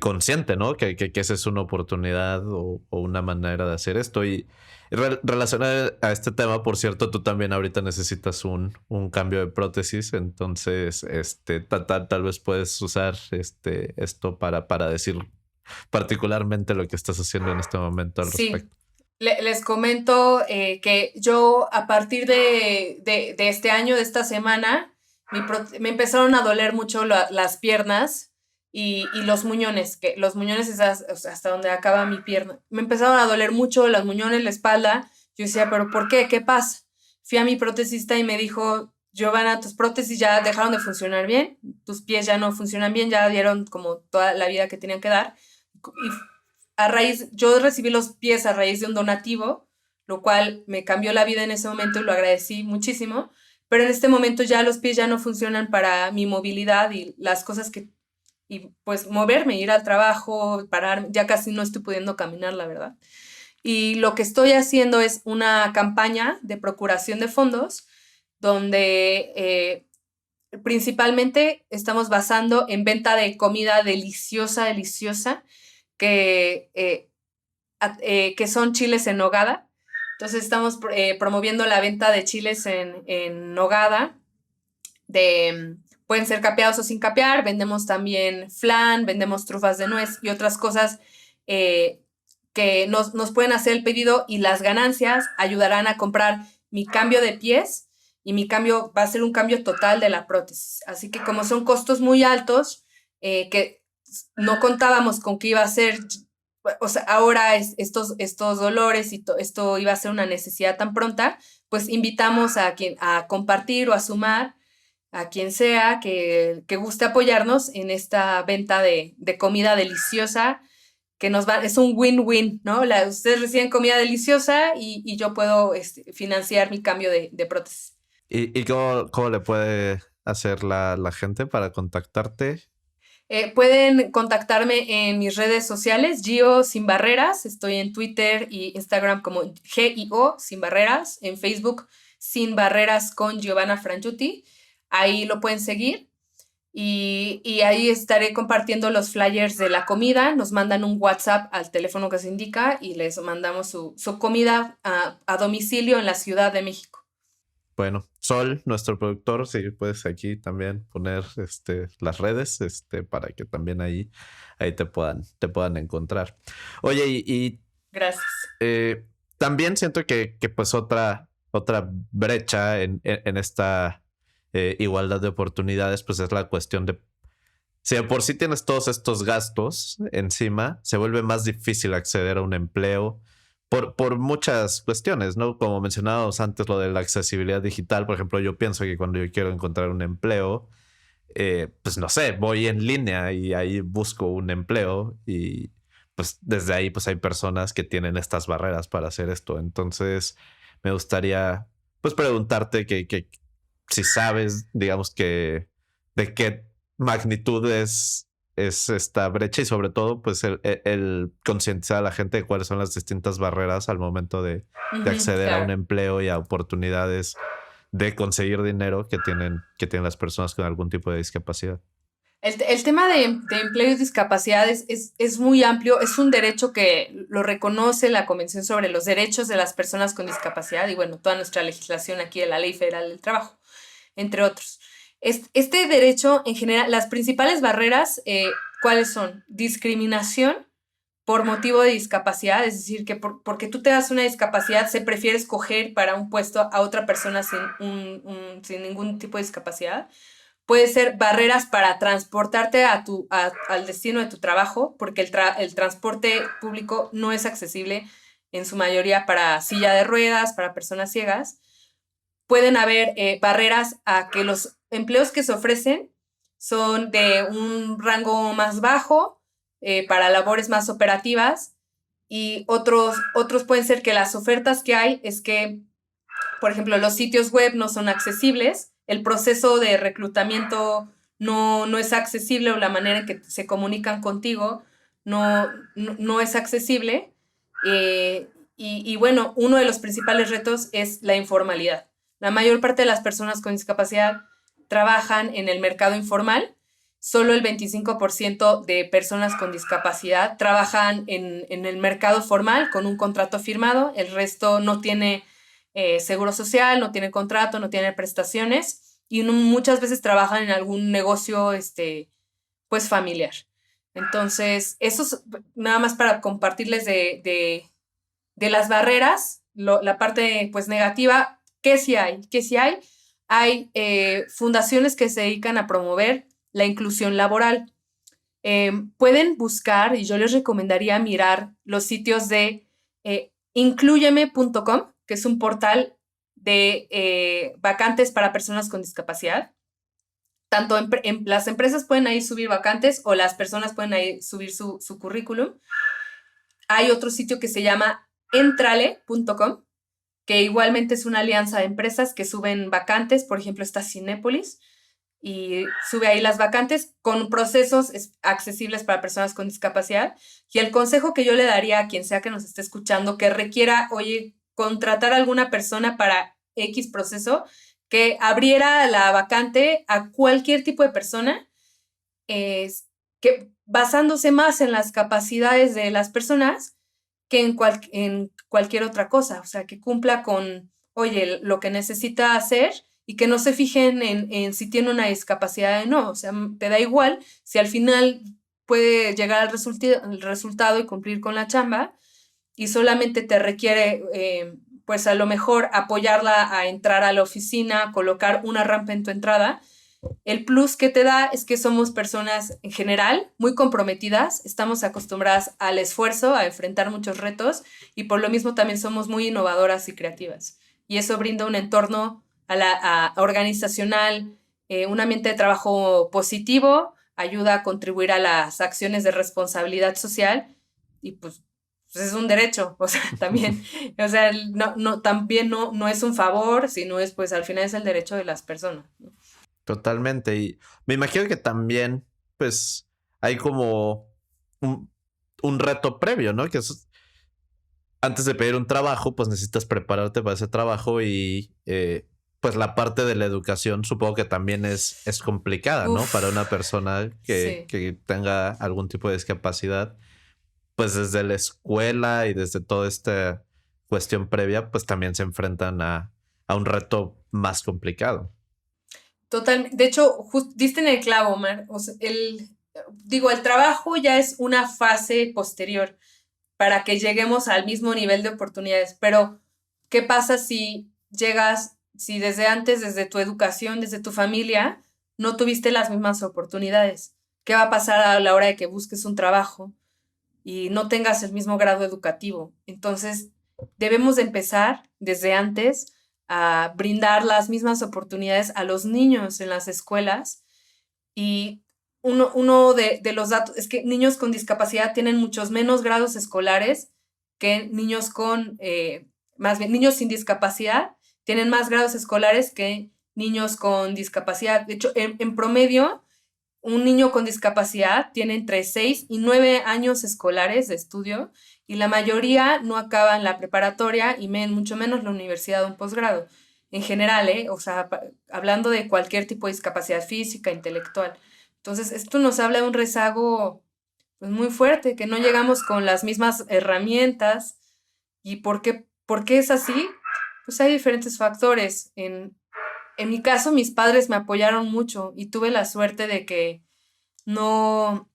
consciente, ¿no? Que esa es una oportunidad o una manera de hacer esto. Y relacionado a este tema, por cierto, tú también ahorita necesitas un cambio de prótesis, entonces tal vez puedes usar esto para decir particularmente lo que estás haciendo en este momento al respecto. Les comento que yo a partir de este año, de esta semana, me empezaron a doler mucho las piernas y los muñones, que los muñones es hasta donde acaba mi pierna. Me empezaron a doler mucho los muñones, la espalda. Yo decía, ¿pero por qué? ¿Qué pasa? Fui a mi protesista y me dijo, Giovanna, tus prótesis ya dejaron de funcionar bien, tus pies ya no funcionan bien, ya dieron como toda la vida que tenían que dar. Y yo recibí los pies a raíz de un donativo, lo cual me cambió la vida en ese momento y lo agradecí muchísimo, pero en este momento ya los pies ya no funcionan para mi movilidad y las cosas y pues moverme, ir al trabajo, parar, ya casi no estoy pudiendo caminar, la verdad. Y lo que estoy haciendo es una campaña de procuración de fondos donde principalmente estamos basando en venta de comida deliciosa, que son chiles en nogada. Entonces estamos promoviendo la venta de chiles en nogada, pueden ser capeados o sin capear. Vendemos también flan, vendemos trufas de nuez y otras cosas que nos pueden hacer el pedido, y las ganancias ayudarán a comprar mi cambio de pies, y mi cambio va a ser un cambio total de la prótesis. Así que como son costos muy altos, que no contábamos con que iba a ser, o sea, ahora estos dolores y esto iba a ser una necesidad tan pronta, pues invitamos a compartir o a sumar a quien sea que guste apoyarnos en esta venta de comida deliciosa, que es un win-win, ¿no? Ustedes reciben comida deliciosa y yo puedo financiar mi cambio de prótesis. ¿Y cómo le puede hacer la gente para contactarte? Pueden contactarme en mis redes sociales, Gio Sin Barreras. Estoy en Twitter y Instagram como GIO Sin Barreras. En Facebook Sin Barreras con Giovanna Frangiuti. Ahí lo pueden seguir. Y ahí estaré compartiendo los flyers de la comida. Nos mandan un WhatsApp al teléfono que se indica y les mandamos su comida a domicilio en la Ciudad de México. Bueno, Sol, nuestro productor, si puedes aquí también poner las redes para que también ahí te puedan encontrar. Oye, y Gracias. también siento que pues otra brecha en esta igualdad de oportunidades, pues es la cuestión de si de por sí tienes todos estos gastos encima, se vuelve más difícil acceder a un empleo por muchas cuestiones, ¿no? Como mencionábamos antes, lo de la accesibilidad digital, por ejemplo, yo pienso que cuando yo quiero encontrar un empleo, pues no sé, voy en línea y ahí busco un empleo y pues desde ahí pues hay personas que tienen estas barreras para hacer esto. Entonces me gustaría pues preguntarte que si sabes, digamos que de qué magnitud es esta brecha y sobre todo pues el concientizar a la gente de cuáles son las distintas barreras al momento de acceder a un empleo y a oportunidades de conseguir dinero que tienen las personas con algún tipo de discapacidad. El tema de empleo y discapacidad es muy amplio, es un derecho que lo reconoce la Convención sobre los Derechos de las Personas con Discapacidad y bueno, toda nuestra legislación aquí de la Ley Federal del Trabajo, entre otros. Este derecho, en general, las principales barreras, ¿cuáles son? Discriminación por motivo de discapacidad, es decir, que porque tú te das una discapacidad, se prefiere escoger para un puesto a otra persona sin ningún tipo de discapacidad. Puede ser barreras para transportarte al destino de tu trabajo, porque el transporte público no es accesible en su mayoría para silla de ruedas, para personas ciegas. Pueden haber barreras a que los empleos que se ofrecen son de un rango más bajo, para labores más operativas, y otros pueden ser que las ofertas que hay es que, por ejemplo, los sitios web no son accesibles, el proceso de reclutamiento no es accesible o la manera en que se comunican contigo no es accesible. Y bueno, uno de los principales retos es la informalidad. La mayor parte de las personas con discapacidad trabajan en el mercado informal. Solo el 25% de personas con discapacidad trabajan en el mercado formal con un contrato firmado. El resto no tiene seguro social, no tiene contrato, no tiene prestaciones y muchas veces trabajan en algún negocio pues familiar. Entonces, eso es nada más para compartirles de las barreras, la parte pues negativa. ¿Qué sí hay? Hay fundaciones que se dedican a promover la inclusión laboral. Pueden buscar, y yo les recomendaría mirar los sitios de incluyeme.com, que es un portal de vacantes para personas con discapacidad. Tanto las empresas pueden ahí subir vacantes o las personas pueden ahí subir su currículum. Hay otro sitio que se llama entrale.com, que igualmente es una alianza de empresas que suben vacantes. Por ejemplo, está Cinépolis y sube ahí las vacantes con procesos accesibles para personas con discapacidad. Y el consejo que yo le daría a quien sea que nos esté escuchando que requiera, oye, contratar a alguna persona para X proceso, que abriera la vacante a cualquier tipo de persona, que basándose más en las capacidades de las personas que en cualquier otra cosa, o sea, que cumpla con, oye, lo que necesita hacer y que no se fijen en si tiene una discapacidad o no, o sea, te da igual si al final puede llegar al resultado y cumplir con la chamba y solamente te requiere, pues a lo mejor apoyarla a entrar a la oficina, colocar una rampa en tu entrada. El plus que te da es que somos personas en general muy comprometidas, estamos acostumbradas al esfuerzo, a enfrentar muchos retos y por lo mismo también somos muy innovadoras y creativas. Y eso brinda un entorno organizacional, un ambiente de trabajo positivo, ayuda a contribuir a las acciones de responsabilidad social y pues es un derecho, o sea, también, o sea, también no es un favor, sino es pues al final es el derecho de las personas, ¿no? Totalmente. Y me imagino que también, pues, hay como un reto previo, ¿no? Que es antes de pedir un trabajo, pues necesitas prepararte para ese trabajo y pues la parte de la educación supongo que también es complicada, ¿no? Para una Uf, persona sí. que tenga algún tipo de discapacidad, pues desde la escuela y desde toda esta cuestión previa, pues también se enfrentan a un reto más complicado. Totalmente. De hecho, diste en el clavo, Omar. O sea, el trabajo ya es una fase posterior para que lleguemos al mismo nivel de oportunidades. Pero, ¿qué pasa si llegas, si desde antes, desde tu educación, desde tu familia, no tuviste las mismas oportunidades? ¿Qué va a pasar a la hora de que busques un trabajo y no tengas el mismo grado educativo? Entonces, debemos de empezar desde antes a brindar las mismas oportunidades a los niños en las escuelas. Y uno de los datos es que niños con discapacidad tienen muchos menos grados escolares que niños más bien, niños sin discapacidad tienen más grados escolares que niños con discapacidad. De hecho, en promedio, un niño con discapacidad tiene entre 6 y 9 años escolares de estudio y la mayoría no acaban la preparatoria y mucho menos la universidad o un posgrado. En general, ¿eh? O sea, hablando de cualquier tipo de discapacidad física, intelectual. Entonces, esto nos habla de un rezago pues, muy fuerte, que no llegamos con las mismas herramientas. ¿Y por qué es así? Pues hay diferentes factores. En mi caso, mis padres me apoyaron mucho y tuve la suerte de que no,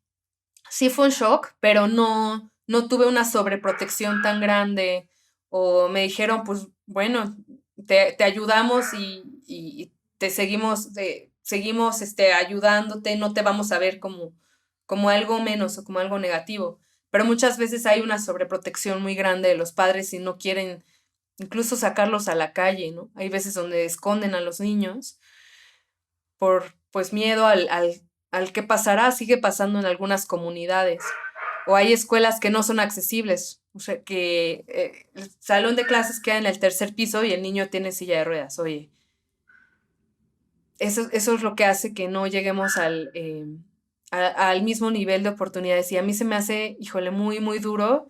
sí fue un shock, pero no tuve una sobreprotección tan grande o me dijeron, pues bueno, te ayudamos y te seguimos ayudándote, no te vamos a ver como algo menos o como algo negativo. Pero muchas veces hay una sobreprotección muy grande de los padres y no quieren incluso sacarlos a la calle, ¿no? Hay veces donde esconden a los niños por pues miedo al qué pasará, sigue pasando en algunas comunidades. O hay escuelas que no son accesibles, o sea, que el salón de clases queda en el tercer piso y el niño tiene silla de ruedas. Oye, eso es lo que hace que no lleguemos al mismo nivel de oportunidades. Y a mí se me hace, híjole, muy, muy duro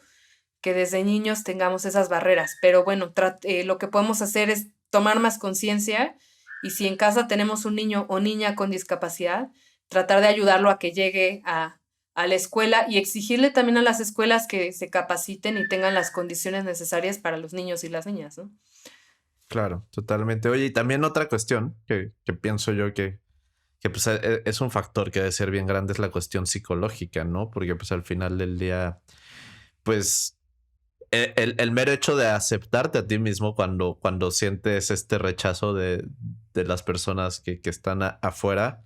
que desde niños tengamos esas barreras. Pero bueno, lo que podemos hacer es tomar más conciencia y si en casa tenemos un niño o niña con discapacidad, tratar de ayudarlo a que llegue a la escuela y exigirle también a las escuelas que se capaciten y tengan las condiciones necesarias para los niños y las niñas, ¿no? Claro, totalmente. Oye, y también otra cuestión que pienso yo que pues es un factor que debe ser bien grande es la cuestión psicológica, ¿no? Porque pues al final del día, pues el mero hecho de aceptarte a ti mismo cuando sientes este rechazo de las personas que están afuera,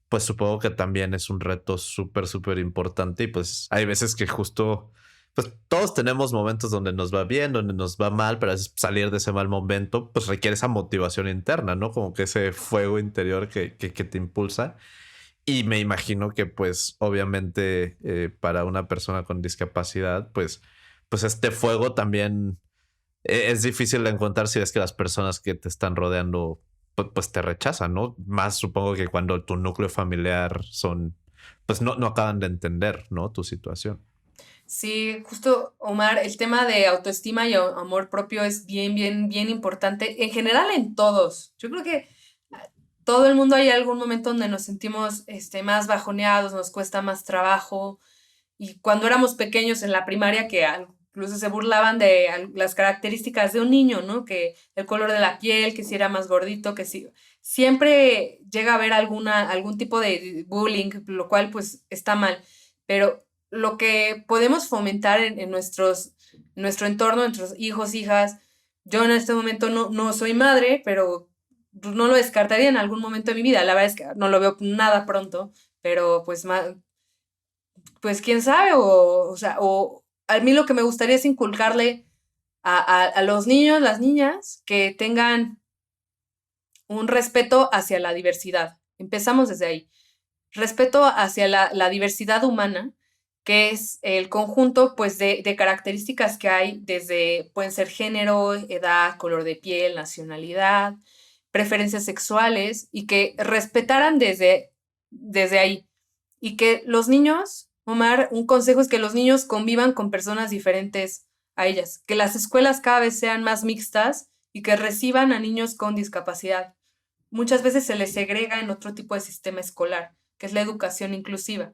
pues supongo que también es un reto súper, súper importante y pues hay veces que justo, pues todos tenemos momentos donde nos va bien, donde nos va mal, pero a veces salir de ese mal momento pues requiere esa motivación interna, ¿no? Como que ese fuego interior que te impulsa. Y me imagino que pues obviamente para una persona con discapacidad pues este fuego también es difícil de encontrar si es que las personas que te están rodeando pues te rechazan, ¿no? Más supongo que cuando tu núcleo familiar son pues no acaban de entender, ¿no? Tu situación. Sí, justo, Omar, el tema de autoestima y amor propio es bien, bien, bien importante en general en todos. Yo creo que todo el mundo hay algún momento donde nos sentimos más bajoneados, nos cuesta más trabajo. Y cuando éramos pequeños en la primaria, que incluso se burlaban de las características de un niño, ¿no? Que el color de la piel, que si era más gordito, que si... Siempre llega a haber algún tipo de bullying, lo cual pues está mal. Pero lo que podemos fomentar en nuestro entorno, nuestros hijos, hijas, yo en este momento no soy madre, pero pues, no lo descartaría en algún momento de mi vida. La verdad es que no lo veo nada pronto, pero pues quién sabe, o sea, o a mí lo que me gustaría es inculcarle a los niños, las niñas, que tengan un respeto hacia la diversidad. Empezamos desde ahí. Respeto hacia la diversidad humana, que es el conjunto pues de características que hay desde, pueden ser género, edad, color de piel, nacionalidad, preferencias sexuales, y que respetaran desde ahí. Y que los niños, Omar, un consejo es que los niños convivan con personas diferentes a ellas, que las escuelas cada vez sean más mixtas y que reciban a niños con discapacidad. Muchas veces se les segrega en otro tipo de sistema escolar, que es la educación inclusiva.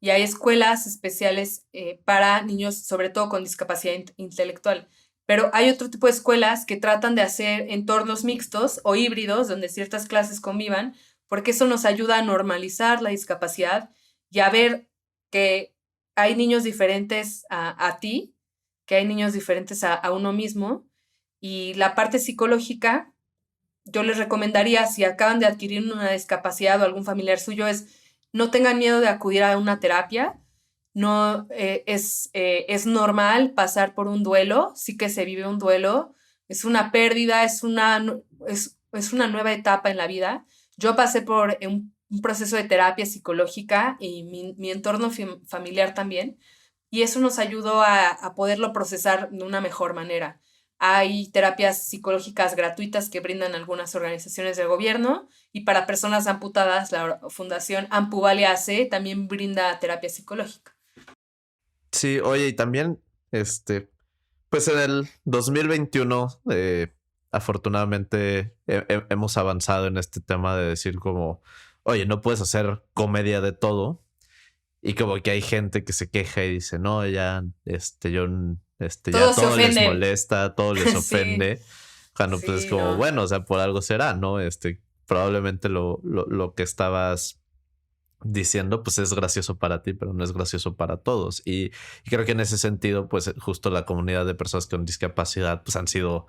Y hay escuelas especiales para niños, sobre todo con discapacidad intelectual. Pero hay otro tipo de escuelas que tratan de hacer entornos mixtos o híbridos, donde ciertas clases convivan, porque eso nos ayuda a normalizar la discapacidad y a ver que hay niños diferentes a ti, que hay niños diferentes a uno mismo. Y la parte psicológica, yo les recomendaría, si acaban de adquirir una discapacidad o algún familiar suyo, es no tengan miedo de acudir a una terapia. No es normal pasar por un duelo, sí que se vive un duelo, es una pérdida, es una nueva etapa en la vida. Yo pasé por un proceso de terapia psicológica y mi entorno familiar también, y eso nos ayudó a poderlo procesar de una mejor manera. Hay terapias psicológicas gratuitas que brindan algunas organizaciones del gobierno, y para personas amputadas, la Fundación Ampuvalia AC también brinda terapia psicológica. Sí, oye, y también, pues en el 2021, afortunadamente hemos avanzado en este tema de decir como, oye, no puedes hacer comedia de todo. Y como que hay gente que se queja y dice, no, ya, ya Todos se todo les ofenden. molesta, todo les Sí, ofende. Cuando pues es sí, como, no. bueno, o sea, por algo será, ¿no? Probablemente lo que estabas diciendo, pues es gracioso para ti, pero no es gracioso para todos. Y creo que en ese sentido, pues justo la comunidad de personas con discapacidad, pues han sido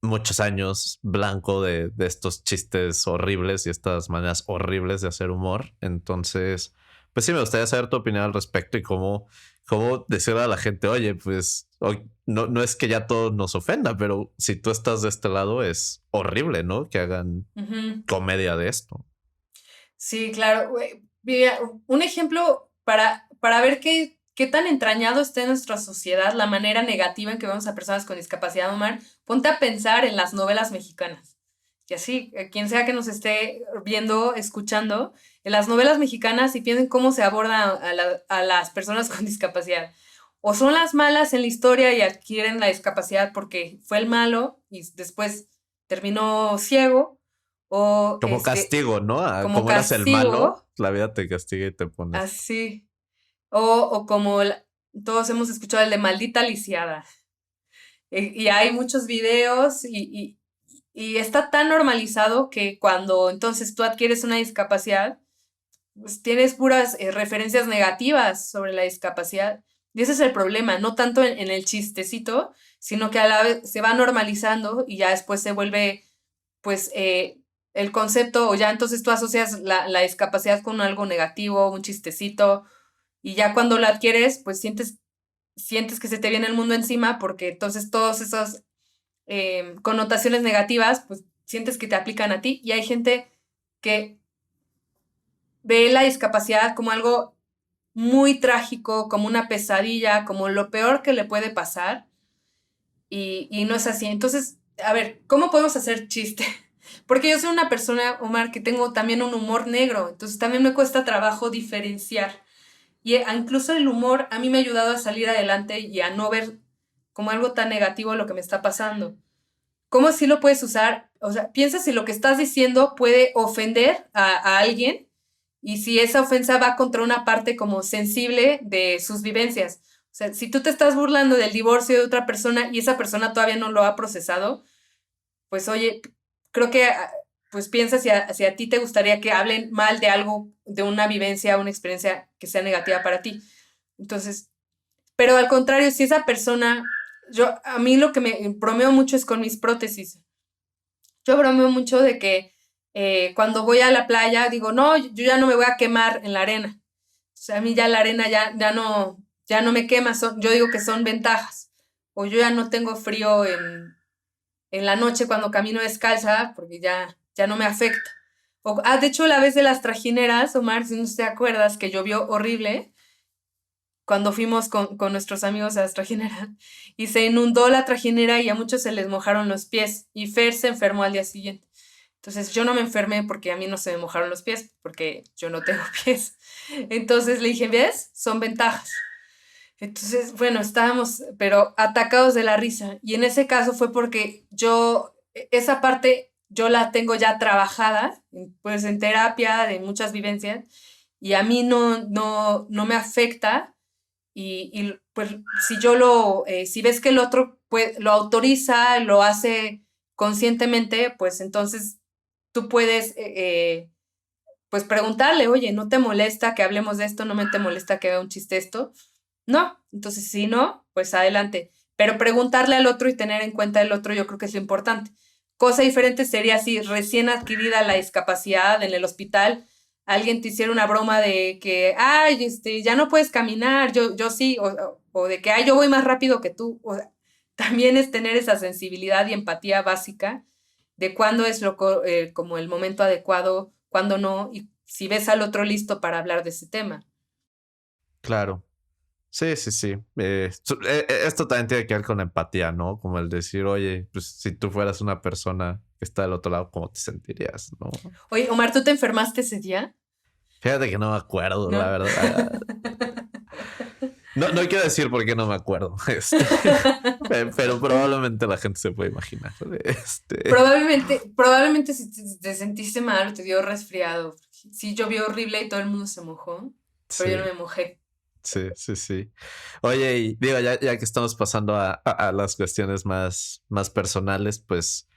muchos años blanco de estos chistes horribles y estas maneras horribles de hacer humor. Entonces, pues sí, me gustaría saber tu opinión al respecto y cómo decirle a la gente, oye, pues no es que ya todo nos ofenda, pero si tú estás de este lado es horrible, ¿no? Que hagan Ujú. comedia de esto. Sí, claro. Mira, un ejemplo para ver qué tan entrañado está en nuestra sociedad la manera negativa en que vemos a personas con discapacidad, Omar. Ponte a pensar en las novelas mexicanas. Y así, quien sea que nos esté viendo, escuchando, en las novelas mexicanas, y piensen cómo se aborda a las personas con discapacidad. O son las malas en la historia y adquieren la discapacidad porque fue el malo y después terminó ciego, o Como castigo, ¿no? como Como eras el malo, castigo, la vida te castiga y te pones. así, o como todos hemos escuchado el de maldita lisiada. Y hay muchos videos y está tan normalizado que cuando entonces tú adquieres una discapacidad, pues tienes puras referencias negativas sobre la discapacidad. Y ese es el problema, no tanto en el chistecito, sino que a la vez se va normalizando y ya después se vuelve, pues, el concepto, o ya entonces tú asocias la discapacidad con algo negativo, un chistecito, y ya cuando lo adquieres, pues sientes que se te viene el mundo encima, porque entonces todas esas connotaciones negativas, pues sientes que te aplican a ti, y hay gente que ve la discapacidad como algo muy trágico, como una pesadilla, como lo peor que le puede pasar, y no es así. Entonces, a ver, ¿cómo podemos hacer chiste? Porque yo soy una persona, Omar, que tengo también un humor negro, entonces también me cuesta trabajo diferenciar. Y incluso el humor a mí me ha ayudado a salir adelante y a no ver como algo tan negativo lo que me está pasando. ¿Cómo sí lo puedes usar? O sea, piensa si lo que estás diciendo puede ofender a alguien, y si esa ofensa va contra una parte como sensible de sus vivencias. O sea, si tú te estás burlando del divorcio de otra persona y esa persona todavía no lo ha procesado, pues oye, creo que pues piensa si a ti te gustaría que hablen mal de algo, de una vivencia, una experiencia que sea negativa para ti. Entonces, pero al contrario, si esa persona, a mí lo que me bromeo mucho es con mis prótesis. Yo bromeo mucho de que cuando voy a la playa digo, no, yo ya no me voy a quemar en la arena. O sea, a mí ya la arena ya no me quema, yo digo que son ventajas. O yo ya no tengo frío en la noche cuando camino descalza, porque ya no me afecta. De hecho, la vez de las trajineras, Omar, si no te acuerdas, que llovió horrible, cuando fuimos con nuestros amigos a las trajineras, y se inundó la trajinera y a muchos se les mojaron los pies, y Fer se enfermó al día siguiente. Entonces yo no me enfermé porque a mí no se me mojaron los pies, porque yo no tengo pies. Entonces le dije, ¿ves? Son ventajas. Entonces, bueno, estábamos, pero atacados de la risa. Y en ese caso fue porque esa parte, yo la tengo ya trabajada, pues en terapia, de muchas vivencias, y a mí no me afecta. Pues si si ves que el otro pues, lo autoriza, lo hace conscientemente, pues entonces tú puedes pues preguntarle, oye, ¿no te molesta que hablemos de esto? ¿No me te molesta que haga un chiste esto? No, entonces si no, pues adelante. Pero preguntarle al otro y tener en cuenta el otro, yo creo que es lo importante. Cosa diferente sería si recién adquirida la discapacidad en el hospital, alguien te hiciera una broma de que, ay, ya no puedes caminar, yo sí, o de que, ay, yo voy más rápido que tú. O sea, también es tener esa sensibilidad y empatía básica de cuándo es como el momento adecuado, cuándo no, y si ves al otro listo para hablar de ese tema. Claro. Sí, sí, sí. Esto también tiene que ver con empatía, ¿no? Como el decir, oye, pues si tú fueras una persona que está del otro lado, ¿cómo te sentirías, no? Oye, Omar, ¿tú te enfermaste ese día? Fíjate que no me acuerdo, la ¿No? verdad. No, no quiero decir por qué no me acuerdo. Pero probablemente la gente se puede imaginar. Probablemente si te sentiste mal o te dio resfriado. Sí, llovió horrible y todo el mundo se mojó, pero yo no Sí, me mojé. sí, sí, sí. Oye, y digo, ya que estamos pasando a las cuestiones más personales, pues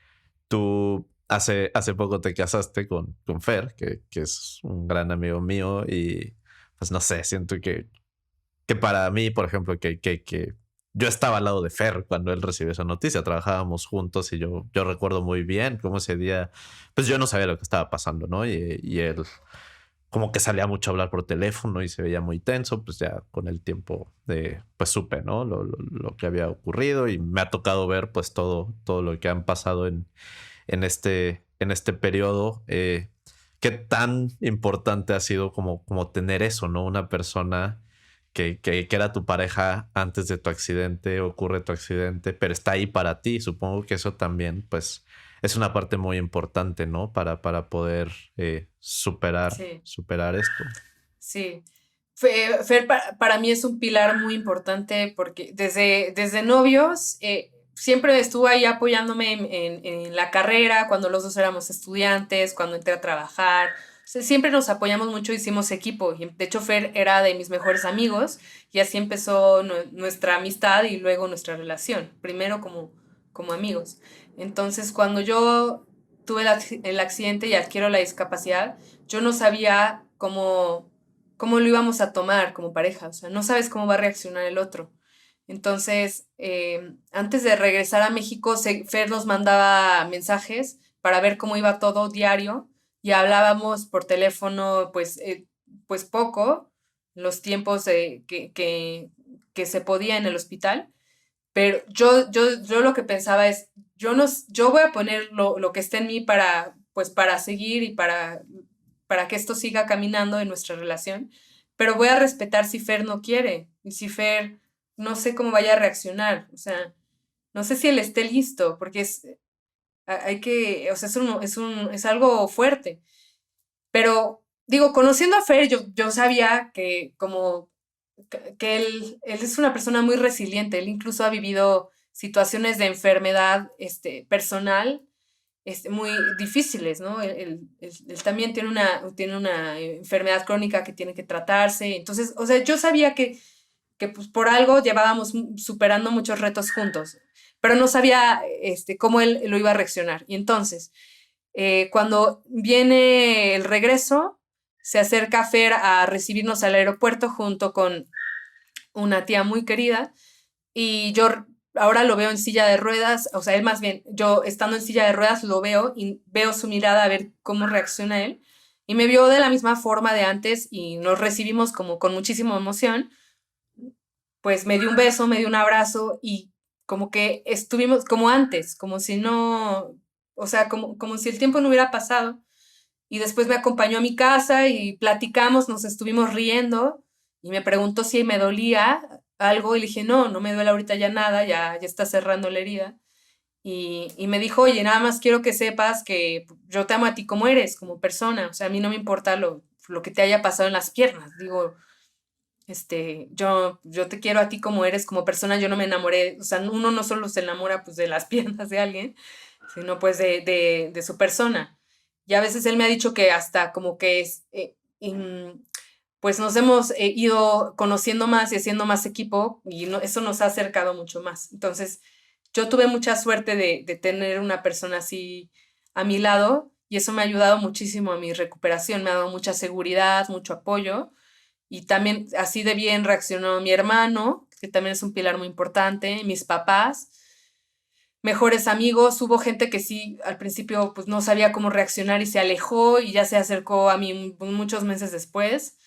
tú hace poco te casaste con Fer, que es un gran amigo mío, y pues no sé, siento que para mí, por ejemplo, que yo estaba al lado de Fer cuando él recibió esa noticia, trabajábamos juntos y yo recuerdo muy bien cómo ese día, pues yo no sabía lo que estaba pasando, ¿no? Y él como que salía mucho a hablar por teléfono y se veía muy tenso, pues ya con el tiempo pues supe, ¿no? Lo que había ocurrido y me ha tocado ver pues todo lo que han pasado en este periodo. ¿Qué tan importante ha sido como tener eso, ¿no? Una persona que era tu pareja antes de tu accidente, ocurre tu accidente, pero está ahí para ti. Supongo que eso también, pues, es una parte muy importante, ¿no? Para poder Sí, superar esto. sí. Fer para mí es un pilar muy importante porque desde novios siempre estuvo ahí apoyándome en la carrera, cuando los dos éramos estudiantes, cuando entré a trabajar. O sea, siempre nos apoyamos mucho, hicimos equipo. Y de hecho, Fer era de mis mejores amigos y así empezó nuestra amistad y luego nuestra relación. Primero como amigos. Entonces, cuando yo tuve el accidente y adquiero la discapacidad, yo no sabía cómo lo íbamos a tomar como pareja, o sea, no sabes cómo va a reaccionar el otro. Entonces, antes de regresar a México, Fer nos mandaba mensajes para ver cómo iba todo diario y hablábamos por teléfono, pues poco, los tiempos que se podía en el hospital, pero yo lo que pensaba es, yo voy a poner lo que esté en mí pues para seguir y para que esto siga caminando en nuestra relación, pero voy a respetar si Fer no quiere y si Fer no sé cómo vaya a reaccionar, o sea, no sé si él esté listo, porque hay que, o sea, es algo fuerte, pero digo, conociendo a Fer, yo sabía que él es una persona muy resiliente, él incluso ha vivido situaciones de enfermedad personal muy difíciles, ¿no? Él también tiene una enfermedad crónica que tiene que tratarse. Entonces, o sea, yo sabía que pues, por algo llevábamos superando muchos retos juntos, pero no sabía cómo él lo iba a reaccionar. Y entonces, cuando viene el regreso, se acerca Fer a recibirnos al aeropuerto junto con una tía muy querida y yo ahora lo veo en silla de ruedas, o sea, él más bien, yo estando en silla de ruedas lo veo y veo su mirada a ver cómo reacciona él. Y me vio de la misma forma de antes y nos recibimos como con muchísima emoción. Pues me dio un beso, me dio un abrazo y como que estuvimos como antes, como si no, o sea, como si el tiempo no hubiera pasado. Y después me acompañó a mi casa y platicamos, nos estuvimos riendo y me preguntó si me dolía algo y le dije, no me duele ahorita ya nada, ya está cerrando la herida. Y me dijo, oye, nada más quiero que sepas que yo te amo a ti como eres, como persona, o sea, a mí no me importa lo que te haya pasado en las piernas, digo, yo te quiero a ti como eres, como persona, yo no me enamoré, o sea, uno no solo se enamora pues de las piernas de alguien, sino pues de su persona. Y a veces él me ha dicho que hasta como que pues nos hemos ido conociendo más y haciendo más equipo y eso nos ha acercado mucho más. Entonces, yo tuve mucha suerte de tener una persona así a mi lado y eso me ha ayudado muchísimo a mi recuperación, me ha dado mucha seguridad, mucho apoyo y también así de bien reaccionó mi hermano, que también es un pilar muy importante, mis papás, mejores amigos, hubo gente que sí al principio pues no sabía cómo reaccionar y se alejó y ya se acercó a mí muchos meses después,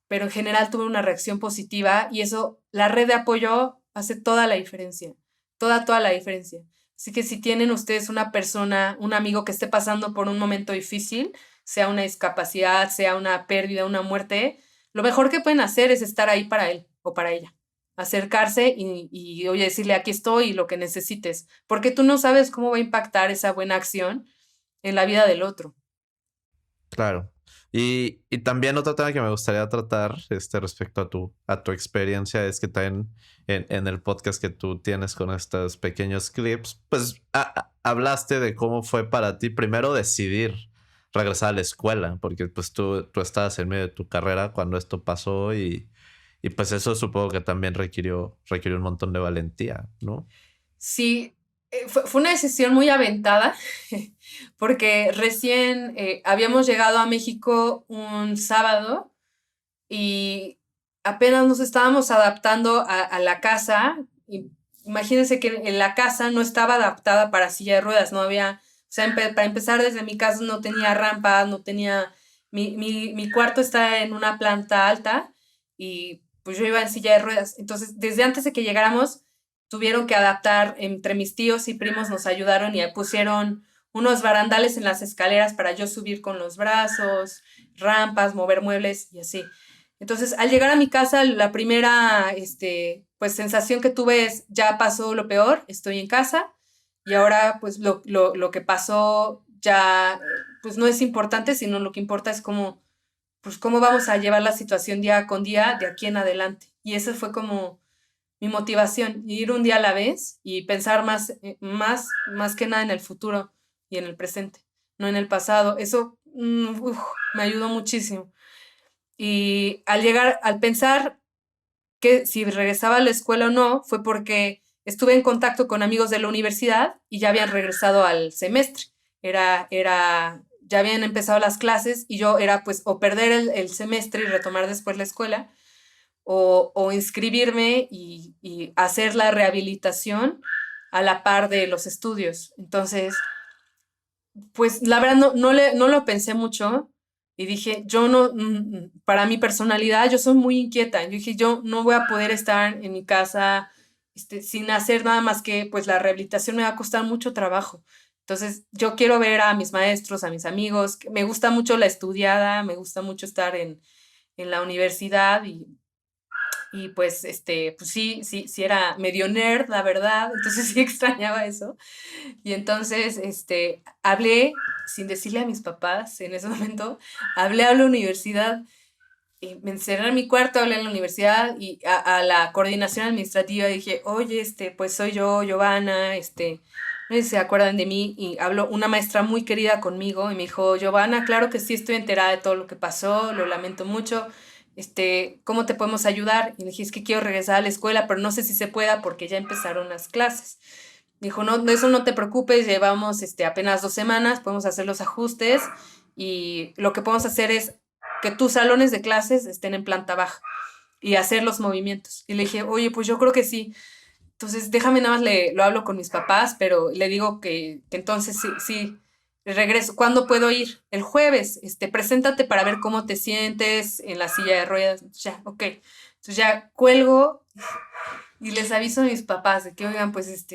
pero en general tuve una reacción positiva y eso, la red de apoyo hace toda la diferencia, toda la diferencia. Así que si tienen ustedes una persona, un amigo que esté pasando por un momento difícil, sea una discapacidad, sea una pérdida, una muerte, lo mejor que pueden hacer es estar ahí para él o para ella. Acercarse oye, decirle aquí estoy y lo que necesites, porque tú no sabes cómo va a impactar esa buena acción en la vida del otro. Claro. Y también otro tema que me gustaría tratar respecto a tu experiencia es que también en el podcast que tú tienes con estos pequeños clips, pues hablaste de cómo fue para ti primero decidir regresar a la escuela, porque pues tú estabas en medio de tu carrera cuando esto pasó y pues eso supongo que también requirió un montón de valentía, ¿no? Sí, fue una decisión muy aventada porque recién habíamos llegado a México un sábado y apenas nos estábamos adaptando a la casa. Y imagínense que en la casa no estaba adaptada para silla de ruedas, no había, o sea, para empezar desde mi casa no tenía rampa, no tenía, mi cuarto está en una planta alta y pues yo iba en silla de ruedas. Entonces, desde antes de que llegáramos, tuvieron que adaptar, entre mis tíos y primos nos ayudaron y pusieron unos barandales en las escaleras para yo subir con los brazos, rampas, mover muebles y así. Entonces, al llegar a mi casa, la primera, pues, sensación que tuve es, ya pasó lo peor, estoy en casa y ahora, pues, lo que pasó ya, pues, no es importante, sino lo que importa es cómo, pues, cómo vamos a llevar la situación día con día de aquí en adelante. Y esa fue como mi motivación, ir un día a la vez y pensar más que nada en el futuro y en el presente, no en el pasado. Eso me ayudó muchísimo. Y al pensar que si regresaba a la escuela o no, fue porque estuve en contacto con amigos de la universidad y ya habían regresado al semestre. Ya habían empezado las clases y yo era pues o perder el semestre y retomar después la escuela o inscribirme y hacer la rehabilitación a la par de los estudios. Entonces, pues la verdad no lo pensé mucho y dije, yo no, para mi personalidad, yo soy muy inquieta. Yo dije, yo no voy a poder estar en mi casa sin hacer nada más que, pues la rehabilitación me va a costar mucho trabajo. Entonces, yo quiero ver a mis maestros, a mis amigos. Me gusta mucho la estudiada, me gusta mucho estar en la universidad y pues, pues sí era medio nerd, la verdad. Entonces sí extrañaba eso. Y entonces, hablé, sin decirle a mis papás en ese momento, hablé a la universidad, y me encerré en mi cuarto, hablé en la universidad y a la coordinación administrativa dije, oye, pues soy yo, Giovanna, no sé si se acuerdan de mí, y habló una maestra muy querida conmigo y me dijo, Giovanna, claro que sí, estoy enterada de todo lo que pasó, lo lamento mucho, ¿cómo te podemos ayudar? Y le dije, es que quiero regresar a la escuela, pero no sé si se pueda porque ya empezaron las clases. Dijo, no, de eso no te preocupes, llevamos apenas 2 semanas, podemos hacer los ajustes y lo que podemos hacer es que tus salones de clases estén en planta baja y hacer los movimientos. Y le dije, oye, pues yo creo que sí. Entonces, déjame nada más, lo hablo con mis papás, pero le digo que entonces sí, regreso. ¿Cuándo puedo ir? El jueves, preséntate para ver cómo te sientes en la silla de ruedas. Ya, ok. Entonces ya cuelgo y les aviso a mis papás de que, oigan, pues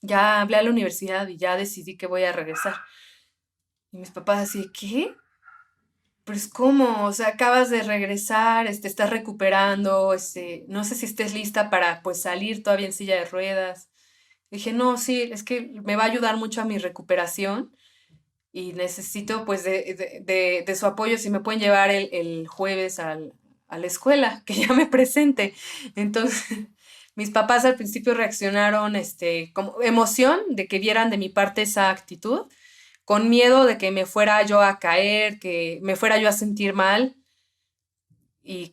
ya hablé a la universidad y ya decidí que voy a regresar. Y mis papás así, ¿qué? Pues ¿cómo? O sea, acabas de regresar, estás recuperando, no sé si estés lista para pues salir todavía en silla de ruedas. Dije, no, sí, es que me va a ayudar mucho a mi recuperación y necesito pues de su apoyo, si me pueden llevar el jueves a la escuela, que ya me presente. Entonces, mis papás al principio reaccionaron como emoción de que vieran de mi parte esa actitud, con miedo de que me fuera yo a caer, que me fuera yo a sentir mal y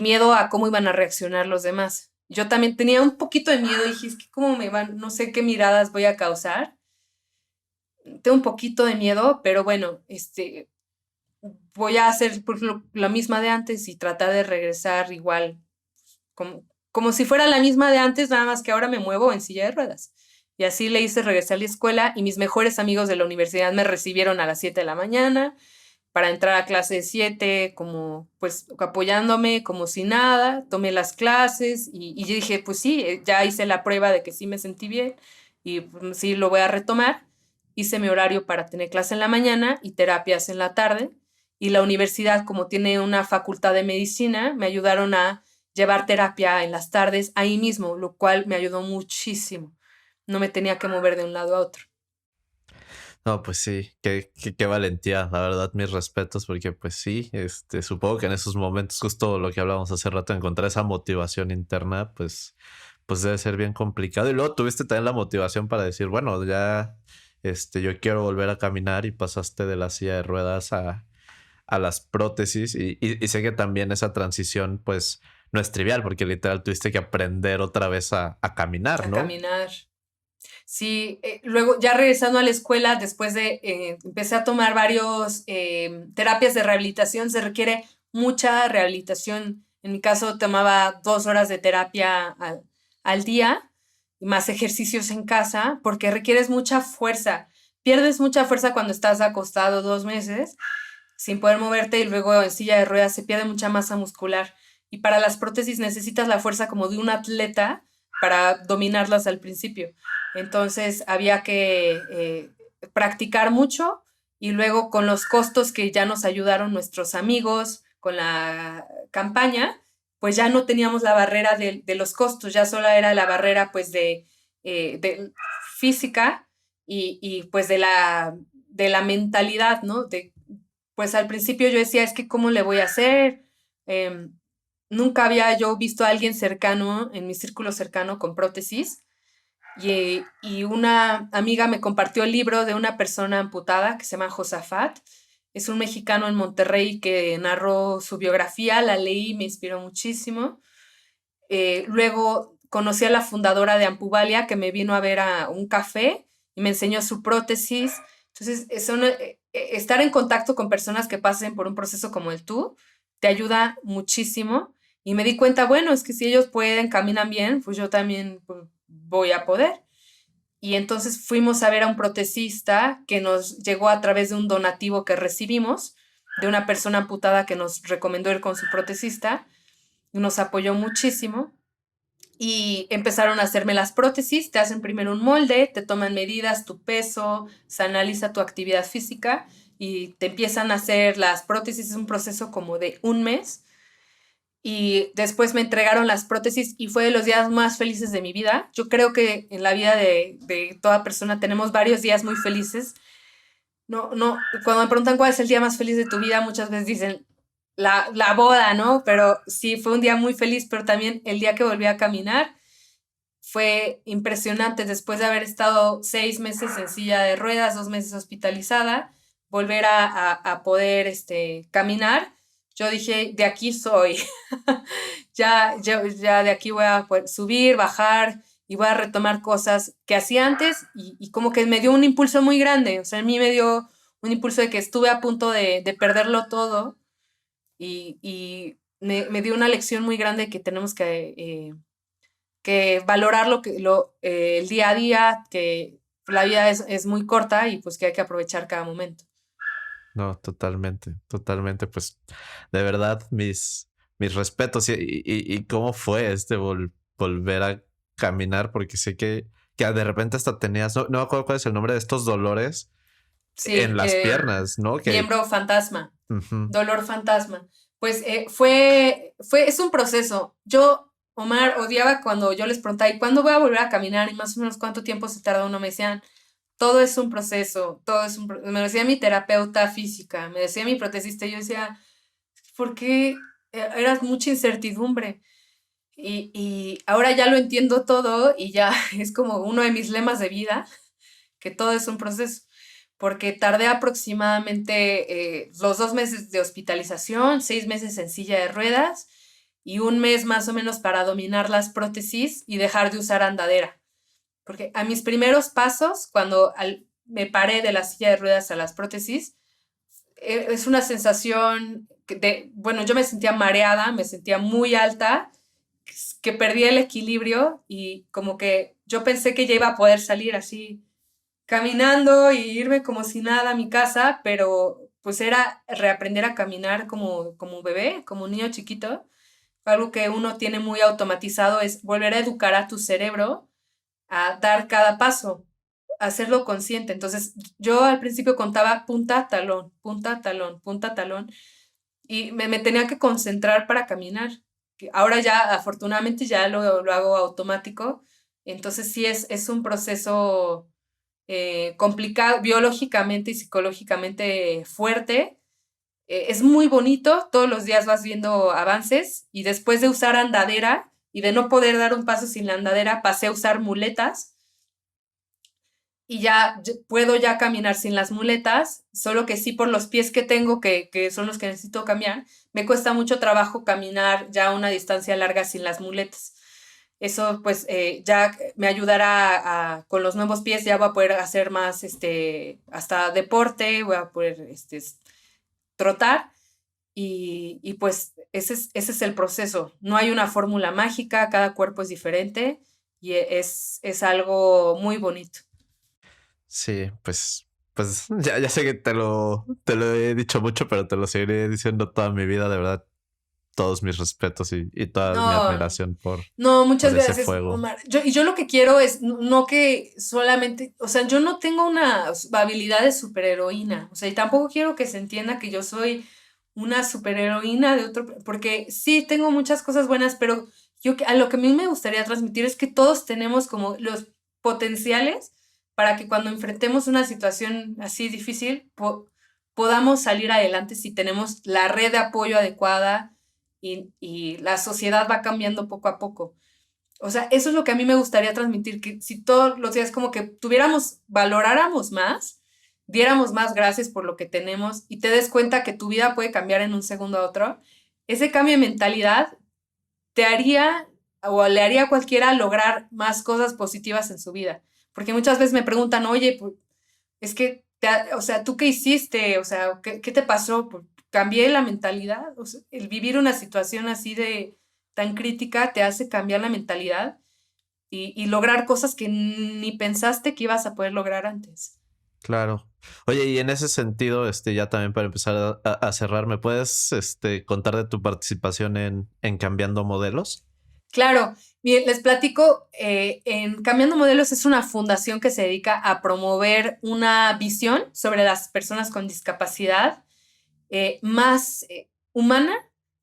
miedo a cómo iban a reaccionar los demás. Yo también tenía un poquito de miedo, dije, es que cómo me van, no sé qué miradas voy a causar. Tengo un poquito de miedo, pero bueno, voy a hacer pues, la misma de antes y tratar de regresar igual, como si fuera la misma de antes, nada más que ahora me muevo en silla de ruedas. Y así le hice, regresar a la escuela y mis mejores amigos de la universidad me recibieron a las 7 de la mañana para entrar a clase de 7, como pues apoyándome como si nada, tomé las clases y yo dije, pues sí, ya hice la prueba de que sí me sentí bien y pues, sí lo voy a retomar. Hice mi horario para tener clase en la mañana y terapias en la tarde y la universidad, como tiene una facultad de medicina, me ayudaron a llevar terapia en las tardes ahí mismo, lo cual me ayudó muchísimo. No me tenía que mover de un lado a otro. No, pues sí, qué valentía, la verdad, mis respetos, porque pues sí, supongo que en esos momentos, justo lo que hablábamos hace rato, encontrar esa motivación interna, pues debe ser bien complicado. Y luego tuviste también la motivación para decir, bueno, ya, yo quiero volver a caminar y pasaste de la silla de ruedas a las prótesis y sé que también esa transición, pues, no es trivial, porque literal tuviste que aprender otra vez a caminar, A ¿no? caminar. Sí, luego ya regresando a la escuela, después de empecé a tomar varios terapias de rehabilitación, se requiere mucha rehabilitación. En mi caso tomaba 2 horas de terapia al día, más ejercicios en casa, porque requieres mucha fuerza. Pierdes mucha fuerza cuando estás acostado 2 meses sin poder moverte y luego en silla de ruedas se pierde mucha masa muscular. Y para las prótesis necesitas la fuerza como de un atleta para dominarlas al principio. Entonces había que practicar mucho y luego con los costos que ya nos ayudaron nuestros amigos con la campaña, pues ya no teníamos la barrera de los costos, ya solo era la barrera pues de física y pues de la mentalidad, ¿no? Pues al principio yo decía, es que ¿cómo le voy a hacer? Nunca había yo visto a alguien cercano, en mi círculo cercano, con prótesis. Y una amiga me compartió el libro de una persona amputada que se llama Josafat. Es un mexicano en Monterrey que narró su biografía, la leí y me inspiró muchísimo. Luego conocí a la fundadora de Ampuvalia que me vino a ver a un café y me enseñó su prótesis. Entonces, estar en contacto con personas que pasen por un proceso como el tú te ayuda muchísimo. Y me di cuenta, bueno, es que si ellos pueden, caminan bien, pues yo también pues, voy a poder. Y entonces fuimos a ver a un protecista que nos llegó a través de un donativo que recibimos de una persona amputada que nos recomendó ir con su protecista y nos apoyó muchísimo y empezaron a hacerme las prótesis, te hacen primero un molde, te toman medidas, tu peso, se analiza tu actividad física y te empiezan a hacer las prótesis, es un proceso como de un mes y después me entregaron las prótesis y fue de los días más felices de mi vida. Yo creo que en la vida de toda persona tenemos varios días muy felices. No, no, cuando me preguntan cuál es el día más feliz de tu vida, muchas veces dicen la boda, ¿no? Pero sí, fue un día muy feliz, pero también el día que volví a caminar fue impresionante después de haber estado 6 meses en silla de ruedas, 2 meses hospitalizada, volver a poder caminar. Yo dije, de aquí soy, ya de aquí voy a poder subir, bajar y voy a retomar cosas que hacía antes y como que me dio un impulso muy grande, o sea, a mí me dio un impulso de que estuve a punto de perderlo todo y me dio una lección muy grande que tenemos que valorar el día a día, que la vida es muy corta y pues que hay que aprovechar cada momento. No, totalmente, totalmente. Pues de verdad, mis respetos. Y cómo fue volver a caminar, porque sé que de repente hasta tenías, no me acuerdo cuál es el nombre de estos dolores Sí, en las piernas, ¿no? Que miembro fantasma, ujú. dolor fantasma. Pues es un proceso. Yo, Omar, odiaba cuando yo les preguntaba, ¿y cuándo voy a volver a caminar? Y más o menos cuánto tiempo se tarda uno. Me decían, todo es un proceso, me lo decía mi terapeuta física, me decía mi protecista, y yo decía, ¿por qué? era mucha incertidumbre. Y ahora ya lo entiendo todo y ya es como uno de mis lemas de vida, que todo es un proceso, porque tardé aproximadamente los 2 meses de hospitalización, 6 meses en silla de ruedas y un mes más o menos para dominar las prótesis y dejar de usar andadera. Porque a mis primeros pasos, cuando me paré de la silla de ruedas a las prótesis, es una sensación bueno, yo me sentía mareada, me sentía muy alta, que perdí el equilibrio y como que yo pensé que ya iba a poder salir así caminando y irme como si nada a mi casa, pero pues era reaprender a caminar como bebé, como un niño chiquito. Algo que uno tiene muy automatizado es volver a educar a tu cerebro a dar cada paso, hacerlo consciente. Entonces, yo al principio contaba punta, talón, punta, talón, punta, talón, y me tenía que concentrar para caminar. Ahora ya, afortunadamente, ya lo hago automático. Entonces, sí es un proceso complicado, biológicamente y psicológicamente fuerte. Es muy bonito, todos los días vas viendo avances y después de usar andadera y de no poder dar un paso sin la andadera, pasé a usar muletas y ya puedo ya caminar sin las muletas, solo que sí por los pies que tengo, que son los que necesito cambiar, me cuesta mucho trabajo caminar ya una distancia larga sin las muletas. Eso pues ya me ayudará con los nuevos pies, ya voy a poder hacer más hasta deporte, voy a poder trotar y pues ese es el proceso. No hay una fórmula mágica, cada cuerpo es diferente y es algo muy bonito. Sí, pues ya sé que te lo he dicho mucho, pero te lo seguiré diciendo toda mi vida, de verdad. Todos mis respetos y toda mi No, admiración no, por muchas ese gracias, fuego. Omar. Yo lo que quiero es no que solamente, o sea, yo no tengo una habilidad de superheroína, o sea, y tampoco quiero que se entienda que yo soy una superheroína de otro, porque sí tengo muchas cosas buenas, pero a lo que a mí me gustaría transmitir es que todos tenemos como los potenciales para que cuando enfrentemos una situación así difícil podamos salir adelante si tenemos la red de apoyo adecuada y la sociedad va cambiando poco a poco. O sea, eso es lo que a mí me gustaría transmitir, que si todos los días como que valoráramos más, diéramos más gracias por lo que tenemos y te des cuenta que tu vida puede cambiar en un segundo a otro, ese cambio de mentalidad te haría o le haría a cualquiera lograr más cosas positivas en su vida. Porque muchas veces me preguntan, oye, pues, es que, o sea, ¿tú qué hiciste? O sea, ¿qué te pasó? Pues, cambié la mentalidad. O sea, el vivir una situación así de tan crítica te hace cambiar la mentalidad y lograr cosas que ni pensaste que ibas a poder lograr antes. Claro. Oye, y en ese sentido, ya también para empezar a cerrar, ¿me puedes contar de tu participación en Cambiando Modelos? Claro, bien, les platico, en Cambiando Modelos es una fundación que se dedica a promover una visión sobre las personas con discapacidad más humana,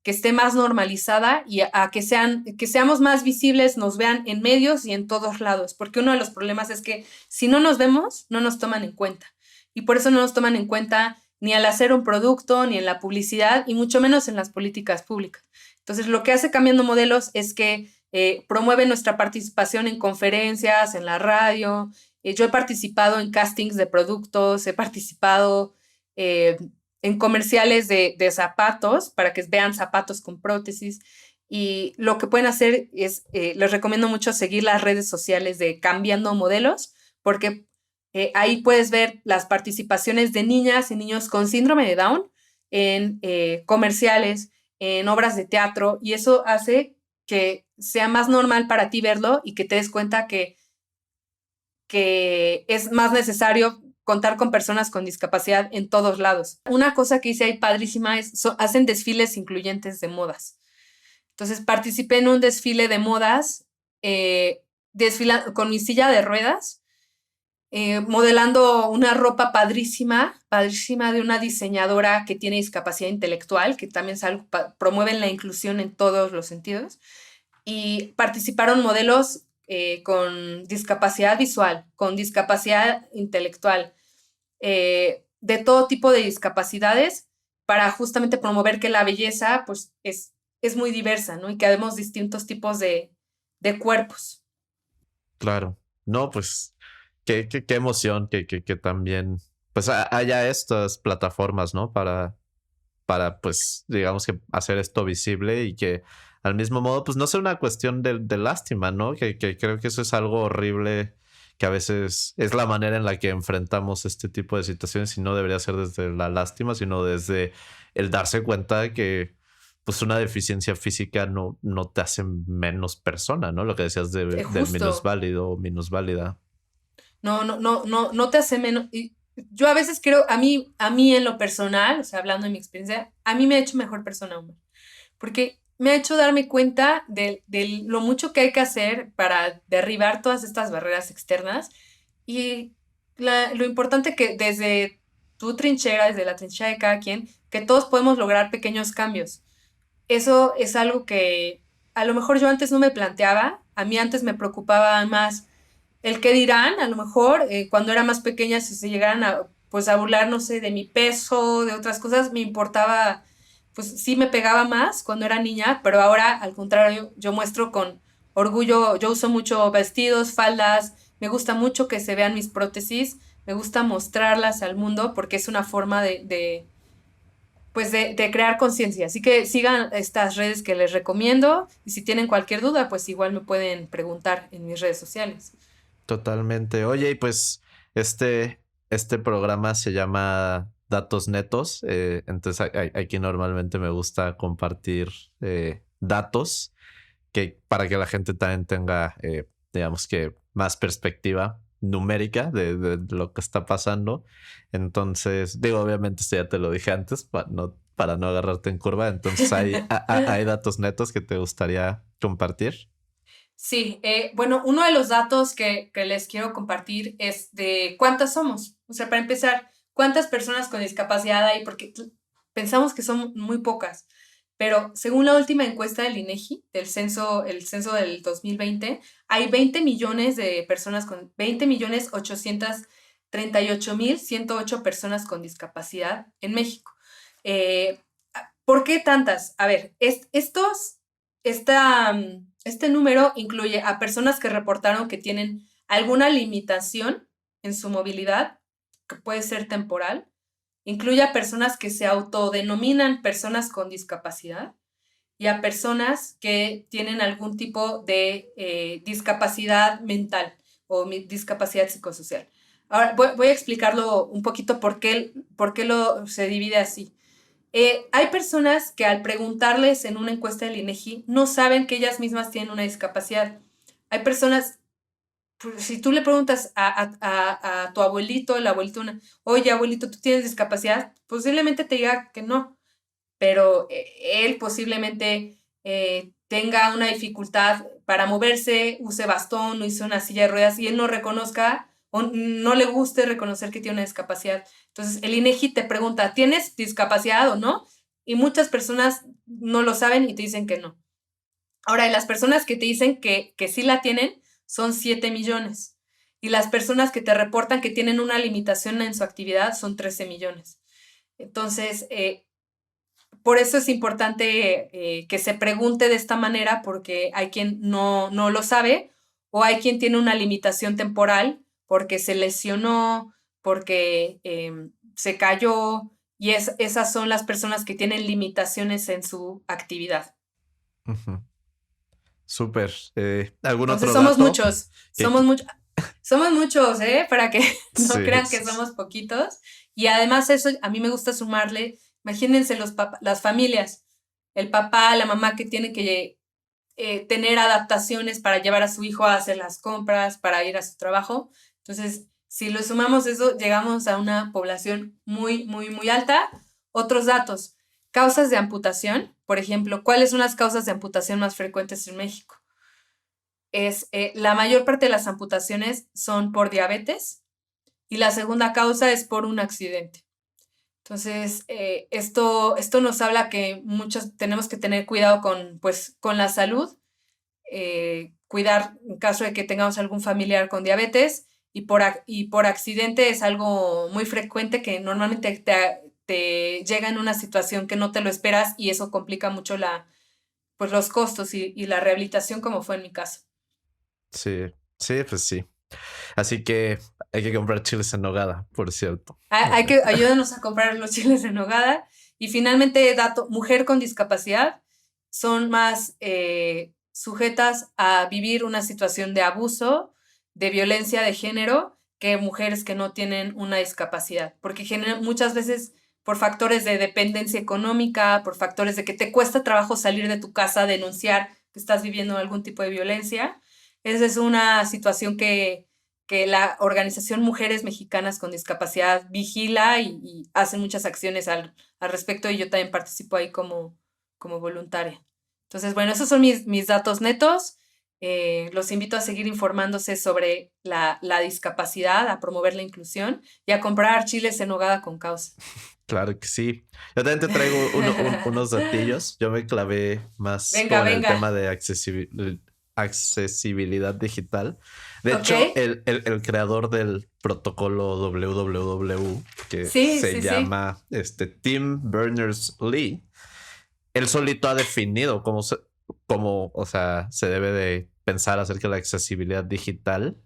que esté más normalizada y a que seamos más visibles, nos vean en medios y en todos lados, porque uno de los problemas es que si no nos vemos, no nos toman en cuenta. Y por eso no nos toman en cuenta ni al hacer un producto, ni en la publicidad, y mucho menos en las políticas públicas. Entonces, lo que hace Cambiando Modelos es que promueve nuestra participación en conferencias, en la radio. Yo he participado en castings de productos, he participado en comerciales de zapatos para que vean zapatos con prótesis. Y lo que pueden hacer es, les recomiendo mucho seguir las redes sociales de Cambiando Modelos, porque ahí puedes ver las participaciones de niñas y niños con síndrome de Down en comerciales, en obras de teatro, y eso hace que sea más normal para ti verlo y que te des cuenta que es más necesario contar con personas con discapacidad en todos lados. Una cosa que hice ahí padrísima es, hacen desfiles incluyentes de modas. Entonces participé en un desfile de modas, con mi silla de ruedas, modelando una ropa padrísima, padrísima de una diseñadora que tiene discapacidad intelectual, que también promueven la inclusión en todos los sentidos. Y participaron modelos con discapacidad visual, con discapacidad intelectual, de todo tipo de discapacidades, para justamente promover que la belleza pues, es es muy diversa, ¿no? Y que vemos distintos tipos de cuerpos. Claro. No, pues qué emoción que también pues haya estas plataformas, ¿no? Para pues digamos que hacer esto visible y que al mismo modo pues no sea una cuestión de lástima, ¿no? Que creo que eso es algo horrible que a veces es la manera en la que enfrentamos este tipo de situaciones y no debería ser desde la lástima, sino desde el darse cuenta de que pues una deficiencia física no te hace menos persona, ¿no? Lo que decías del Justo. minusválido o minusválida. No te hace menos. Y yo a veces creo, a mí en lo personal, o sea, hablando de mi experiencia, a mí me ha hecho mejor persona, Omar, porque me ha hecho darme cuenta de lo mucho que hay que hacer para derribar todas estas barreras externas y lo importante que desde tu trinchera, desde la trinchera de cada quien, que todos podemos lograr pequeños cambios. Eso es algo que a lo mejor yo antes no me planteaba, a mí antes me preocupaba más el que dirán, a lo mejor, cuando era más pequeña, si se llegaran a, pues, a burlar, no sé, de mi peso, de otras cosas, me importaba, pues sí me pegaba más cuando era niña, pero ahora, al contrario, yo muestro con orgullo, yo uso mucho vestidos, faldas, me gusta mucho que se vean mis prótesis, me gusta mostrarlas al mundo porque es una forma pues de crear conciencia. Así que sigan estas redes que les recomiendo y si tienen cualquier duda, pues igual me pueden preguntar en mis redes sociales. Totalmente. Oye, y pues este programa se llama Datos Netos. Entonces aquí normalmente me gusta compartir datos que para que la gente también tenga, digamos que más perspectiva numérica de lo que está pasando. Entonces, digo, obviamente esto ya te lo dije antes para no agarrarte en curva. Entonces, hay datos netos que te gustaría compartir. Sí, bueno, uno de los datos que les quiero compartir es de cuántas somos. O sea, para empezar, cuántas personas con discapacidad hay, porque pensamos que son muy pocas, pero según la última encuesta del INEGI, el censo del 2020, hay 20 millones de personas con, 20 millones 838 mil 108 personas con discapacidad en México. Eh, ¿Por qué tantas? A ver, este número incluye a personas que reportaron que tienen alguna limitación en su movilidad, que puede ser temporal, incluye a personas que se autodenominan personas con discapacidad y a personas que tienen algún tipo de discapacidad mental o discapacidad psicosocial. Ahora voy a explicarlo un poquito por qué se divide así. Hay personas que al preguntarles en una encuesta del INEGI no saben que ellas mismas tienen una discapacidad. Hay personas, pues, si tú le preguntas a tu abuelito, el abuelito, oye abuelito, ¿tú tienes discapacidad? Posiblemente te diga que no, pero él posiblemente tenga una dificultad para moverse, use bastón, use una silla de ruedas y él no reconozca o no le guste reconocer que tiene una discapacidad. Entonces, el INEGI te pregunta, ¿tienes discapacidad o no? Y muchas personas no lo saben y te dicen que no. Ahora, las personas que te dicen que sí la tienen son 7 millones. Y las personas que te reportan que tienen una limitación en su actividad son 13 millones. Entonces, por eso es importante que se pregunte de esta manera porque hay quien no lo sabe o hay quien tiene una limitación temporal porque se lesionó, porque se cayó y esas son las personas que tienen limitaciones en su actividad. Ujú. Súper. ¿Algún Entonces otro dato? Que, somos muchos, somos muchos, ¿eh? Para que no sí, crean que somos poquitos. Y además eso a mí me gusta sumarle, imagínense las familias, el papá, la mamá que tiene que tener adaptaciones para llevar a su hijo a hacer las compras, para ir a su trabajo. Entonces, si lo sumamos eso, llegamos a una población muy, muy, muy alta. Otros datos, causas de amputación, por ejemplo, ¿cuáles son las causas de amputación más frecuentes en México? La mayor parte de las amputaciones son por diabetes y la segunda causa es por un accidente. Entonces, esto nos habla que muchos tenemos que tener cuidado con la salud, cuidar en caso de que tengamos algún familiar con diabetes y por accidente es algo muy frecuente que normalmente te llega en una situación que no te lo esperas y eso complica mucho pues los costos y la rehabilitación, como fue en mi caso. Sí, sí, pues sí. Así que hay que comprar chiles en nogada, por cierto. Hay que ayúdanos a comprar los chiles en nogada. Y finalmente, dato, mujer con discapacidad son más sujetas a vivir una situación de abuso, de violencia de género, que mujeres que no tienen una discapacidad, porque muchas veces por factores de dependencia económica, por factores de que te cuesta trabajo salir de tu casa a denunciar que estás viviendo algún tipo de violencia. Esa es una situación que la Organización Mujeres Mexicanas con Discapacidad vigila y hace muchas acciones al respecto, y yo también participo ahí como voluntaria. Entonces, bueno, esos son mis datos netos. Los invito a seguir informándose sobre la discapacidad, a promover la inclusión y a comprar chiles en nogada con causa. Claro que sí. Yo también te traigo unos datillos. Yo me clavé más Venga, como en el venga. tema de accesibilidad digital. De Ok. hecho, el creador del protocolo WWW, que Sí, se sí, sí. llama Tim Berners-Lee, él solito ha definido cómo, o sea, se debe de pensar acerca de la accesibilidad digital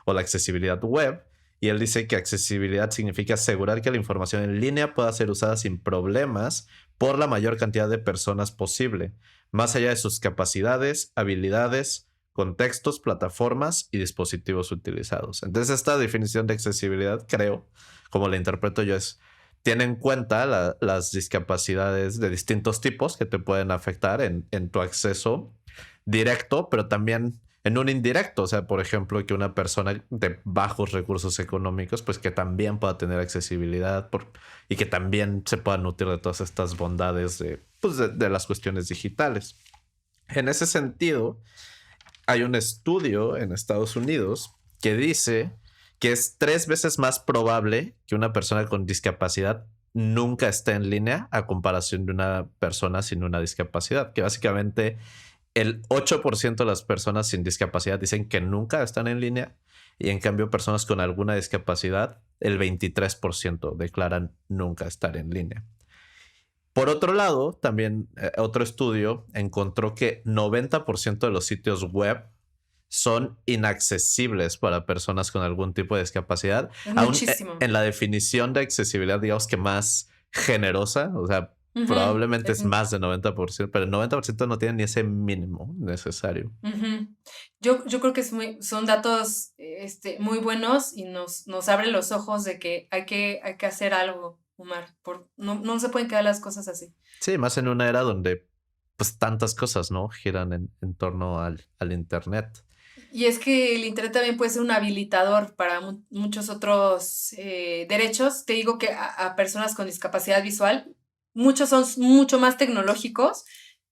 o la accesibilidad web. Y él dice que accesibilidad significa asegurar que la información en línea pueda ser usada sin problemas por la mayor cantidad de personas posible, más allá de sus capacidades, habilidades, contextos, plataformas y dispositivos utilizados. Entonces, esta definición de accesibilidad, creo, como la interpreto yo, tiene en cuenta las discapacidades de distintos tipos que te pueden afectar en tu acceso directo, pero también en un indirecto. O sea, por ejemplo, que una persona de bajos recursos económicos, pues que también pueda tener accesibilidad y que también se pueda nutrir de todas estas bondades de las cuestiones digitales. En ese sentido, hay un estudio en Estados Unidos que dice que es 3 veces más probable que una persona con discapacidad nunca esté en línea a comparación de una persona sin una discapacidad, que básicamente el 8% de las personas sin discapacidad dicen que nunca están en línea, y en cambio personas con alguna discapacidad, el 23% declaran nunca estar en línea. Por otro lado, también otro estudio encontró que 90% de los sitios web son inaccesibles para personas con algún tipo de discapacidad, Es aún muchísimo. en la definición de accesibilidad, digamos que más generosa. O sea, Ujú, probablemente es más de 90%, pero el 90% no tiene ni ese mínimo necesario. ujú. Yo creo que son datos muy buenos y nos abren los ojos de que hay que hacer algo, Omar. No se pueden quedar las cosas así. Sí, más en una era donde pues tantas cosas, ¿no? Giran en torno al internet. Y es que el Internet también puede ser un habilitador para muchos otros derechos. Te digo que a personas con discapacidad visual, muchos son mucho más tecnológicos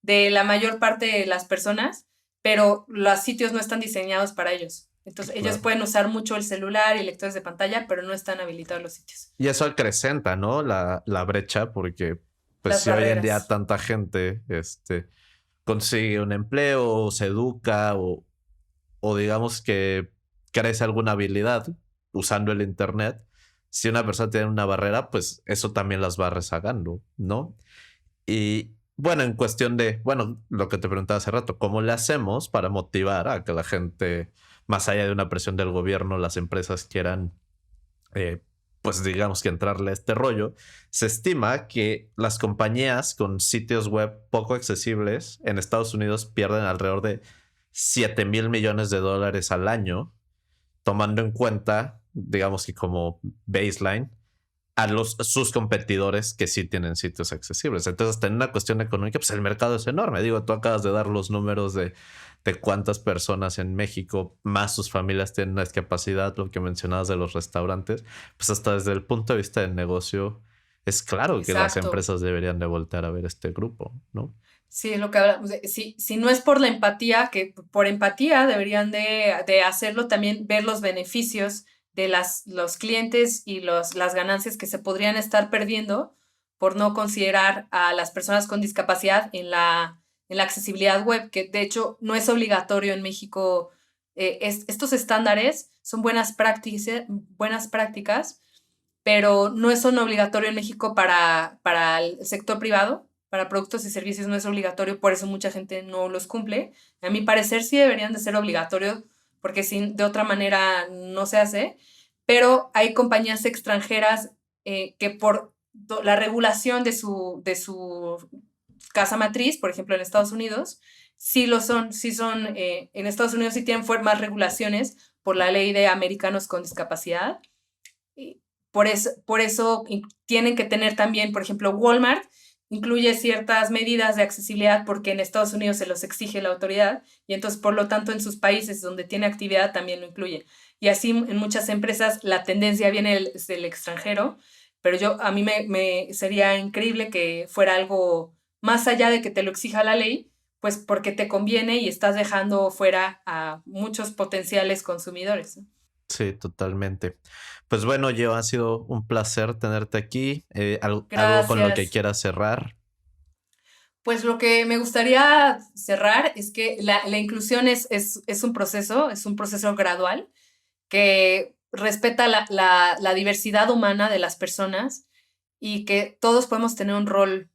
de la mayor parte de las personas, pero los sitios no están diseñados para ellos. Entonces, ellos Claro. pueden usar mucho el celular y lectores de pantalla, pero no están habilitados los sitios. Y eso acrecenta, ¿no? La brecha, porque pues Las si hoy en día barreras. tanta gente consigue un empleo, o se educa, o digamos que crece alguna habilidad usando el internet, si una persona tiene una barrera, pues eso también las va rezagando, ¿no? Y bueno, en cuestión de, bueno, lo que te preguntaba hace rato, ¿cómo le hacemos para motivar a que la gente, más allá de una presión del gobierno, las empresas quieran, eh, pues digamos que entrarle a este rollo? Se estima que las compañías con sitios web poco accesibles en Estados Unidos pierden alrededor de 7,000 millones de dólares al año, tomando en cuenta, digamos que como baseline, a sus competidores que sí tienen sitios accesibles. Entonces, en una cuestión económica, pues el mercado es enorme. Digo, tú acabas de dar los números de cuántas personas en México, más sus familias, tienen una discapacidad, lo que mencionabas de los restaurantes. Pues hasta desde el punto de vista del negocio, es claro que las Exacto. empresas deberían de voltear a ver este grupo, ¿no? Sí, es lo que hablamos. Si no es por la empatía, que por empatía deberían de hacerlo, también ver los beneficios de los clientes y las ganancias que se podrían estar perdiendo por no considerar a las personas con discapacidad en la accesibilidad web, que de hecho no es obligatorio en México. Estos estándares son buenas prácticas, pero no son obligatorio en México para el sector privado. para productos y servicios no es obligatorio, por eso mucha gente no los cumple. A mi parecer sí deberían de ser obligatorios, porque de otra manera no se hace, pero hay compañías extranjeras que por la regulación de su casa matriz, por ejemplo en Estados Unidos, en Estados Unidos sí tienen más regulaciones por la ley de americanos con discapacidad. Y por eso tienen que tener también, por ejemplo, Walmart incluye ciertas medidas de accesibilidad porque en Estados Unidos se los exige la autoridad y entonces, por lo tanto, en sus países donde tiene actividad también lo incluye. Y así en muchas empresas la tendencia viene del extranjero, pero a mí me sería increíble que fuera algo más allá de que te lo exija la ley, pues porque te conviene y estás dejando fuera a muchos potenciales consumidores, ¿no? Sí, totalmente. Pues bueno, Gio, ha sido un placer tenerte aquí. ¿Algo con lo que Gracias. quieras cerrar? Pues lo que me gustaría cerrar es que la inclusión es un proceso gradual que respeta la diversidad humana de las personas y que todos podemos tener un rol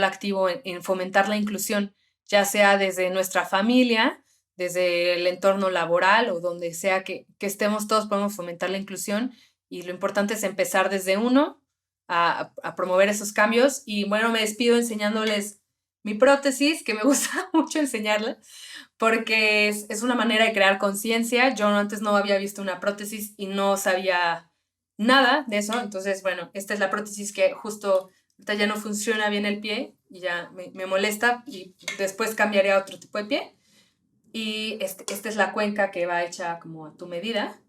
activo en fomentar la inclusión, ya sea desde nuestra familia, desde el entorno laboral o donde sea que estemos, todos podemos fomentar la inclusión y lo importante es empezar desde uno a promover esos cambios. Y bueno, me despido enseñándoles mi prótesis, que me gusta mucho enseñarla, porque es una manera de crear conciencia. Yo antes no había visto una prótesis y no sabía nada de eso. Entonces, bueno, esta es la prótesis que justo ahorita ya no funciona bien el pie y ya me molesta y después cambiaré a otro tipo de pie. Y esta es la cuenca que va hecha como a tu medida.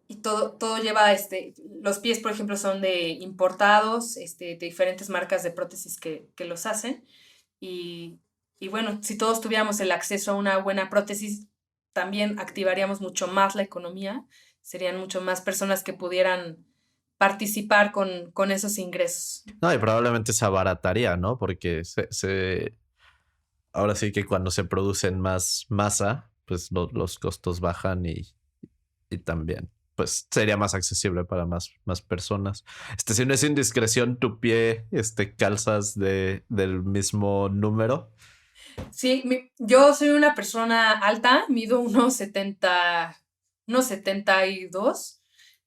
Y todo lleva, los pies, por ejemplo, son de importados, de diferentes marcas de prótesis que los hacen. Y, y bueno, si todos tuviéramos el acceso a una buena prótesis, también activaríamos mucho más la economía, serían mucho más personas que pudieran participar con esos ingresos. No, y probablemente se abarataría, ¿no? Porque ahora sí que cuando se producen más masa, pues los costos bajan y también, pues sería más accesible para más personas. Si no es indiscreción, tu pie, calzas del mismo número. Sí, yo soy una persona alta, mido unos 72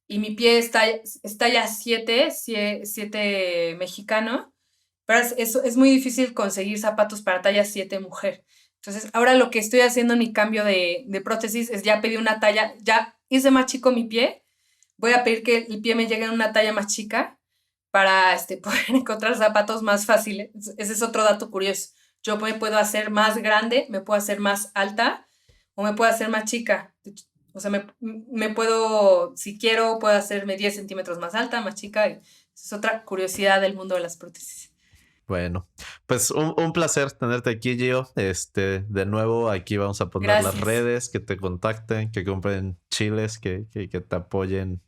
y mi pie está ya 7 mexicano, pero es muy difícil conseguir zapatos para talla 7 mujer. Entonces, ahora lo que estoy haciendo en mi cambio de prótesis es ya pedir una talla, ya hice más chico mi pie, voy a pedir que el pie me llegue en una talla más chica para poder encontrar zapatos más fáciles. Ese es otro dato curioso. Yo me puedo hacer más grande, me puedo hacer más alta o me puedo hacer más chica. O sea, me puedo, si quiero, puedo hacerme 10 centímetros más alta, más chica. Esa es otra curiosidad del mundo de las prótesis. Bueno, pues un placer tenerte aquí, Gio. De nuevo, aquí vamos a poner las Gracias. redes, que te contacten, que compren chiles, que te apoyen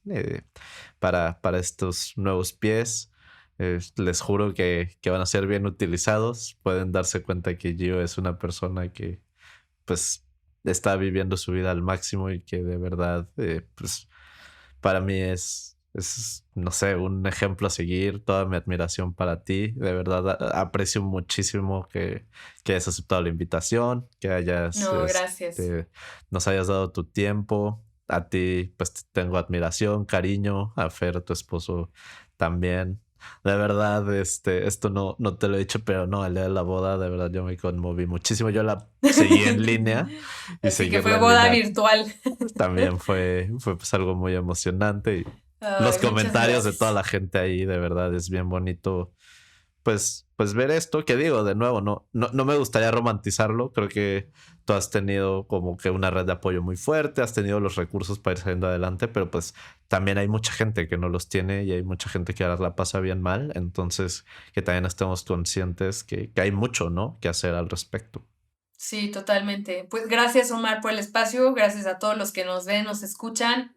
para estos nuevos pies. Les juro que van a ser bien utilizados. Pueden darse cuenta que Gio es una persona que pues está viviendo su vida al máximo y que de verdad, pues para mí no sé, un ejemplo a seguir, toda mi admiración para ti. De verdad, aprecio muchísimo que hayas aceptado la invitación, que No, gracias. nos hayas dado tu tiempo. A ti, pues tengo admiración, cariño, a Fer, tu esposo, también. De verdad, esto no te lo he dicho, pero no, el día de la boda, de verdad, yo me conmoví muchísimo. Yo la seguí en línea y Así que seguirla fue en boda línea virtual. también fue pues algo muy emocionante y los Ay, muchas comentarios de toda gracias. la gente ahí, de verdad, es bien bonito. Pues ver esto, que digo, de nuevo, no me gustaría romantizarlo. Creo que tú has tenido como que una red de apoyo muy fuerte, has tenido los recursos para ir saliendo adelante, pero pues también hay mucha gente que no los tiene y hay mucha gente que ahora la pasa bien mal. Entonces, que también estemos conscientes que hay mucho, ¿no?, que hacer al respecto. Sí, totalmente. Pues gracias, Omar, por el espacio. Gracias a todos los que nos ven, nos escuchan.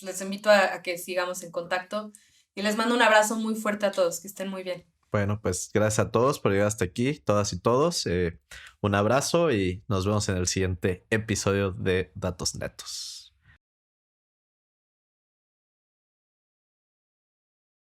Les invito a que sigamos en contacto y les mando un abrazo muy fuerte a todos. Que estén muy bien. Bueno, pues gracias a todos por llegar hasta aquí, todas y todos. Un abrazo y nos vemos en el siguiente episodio de Datos Netos.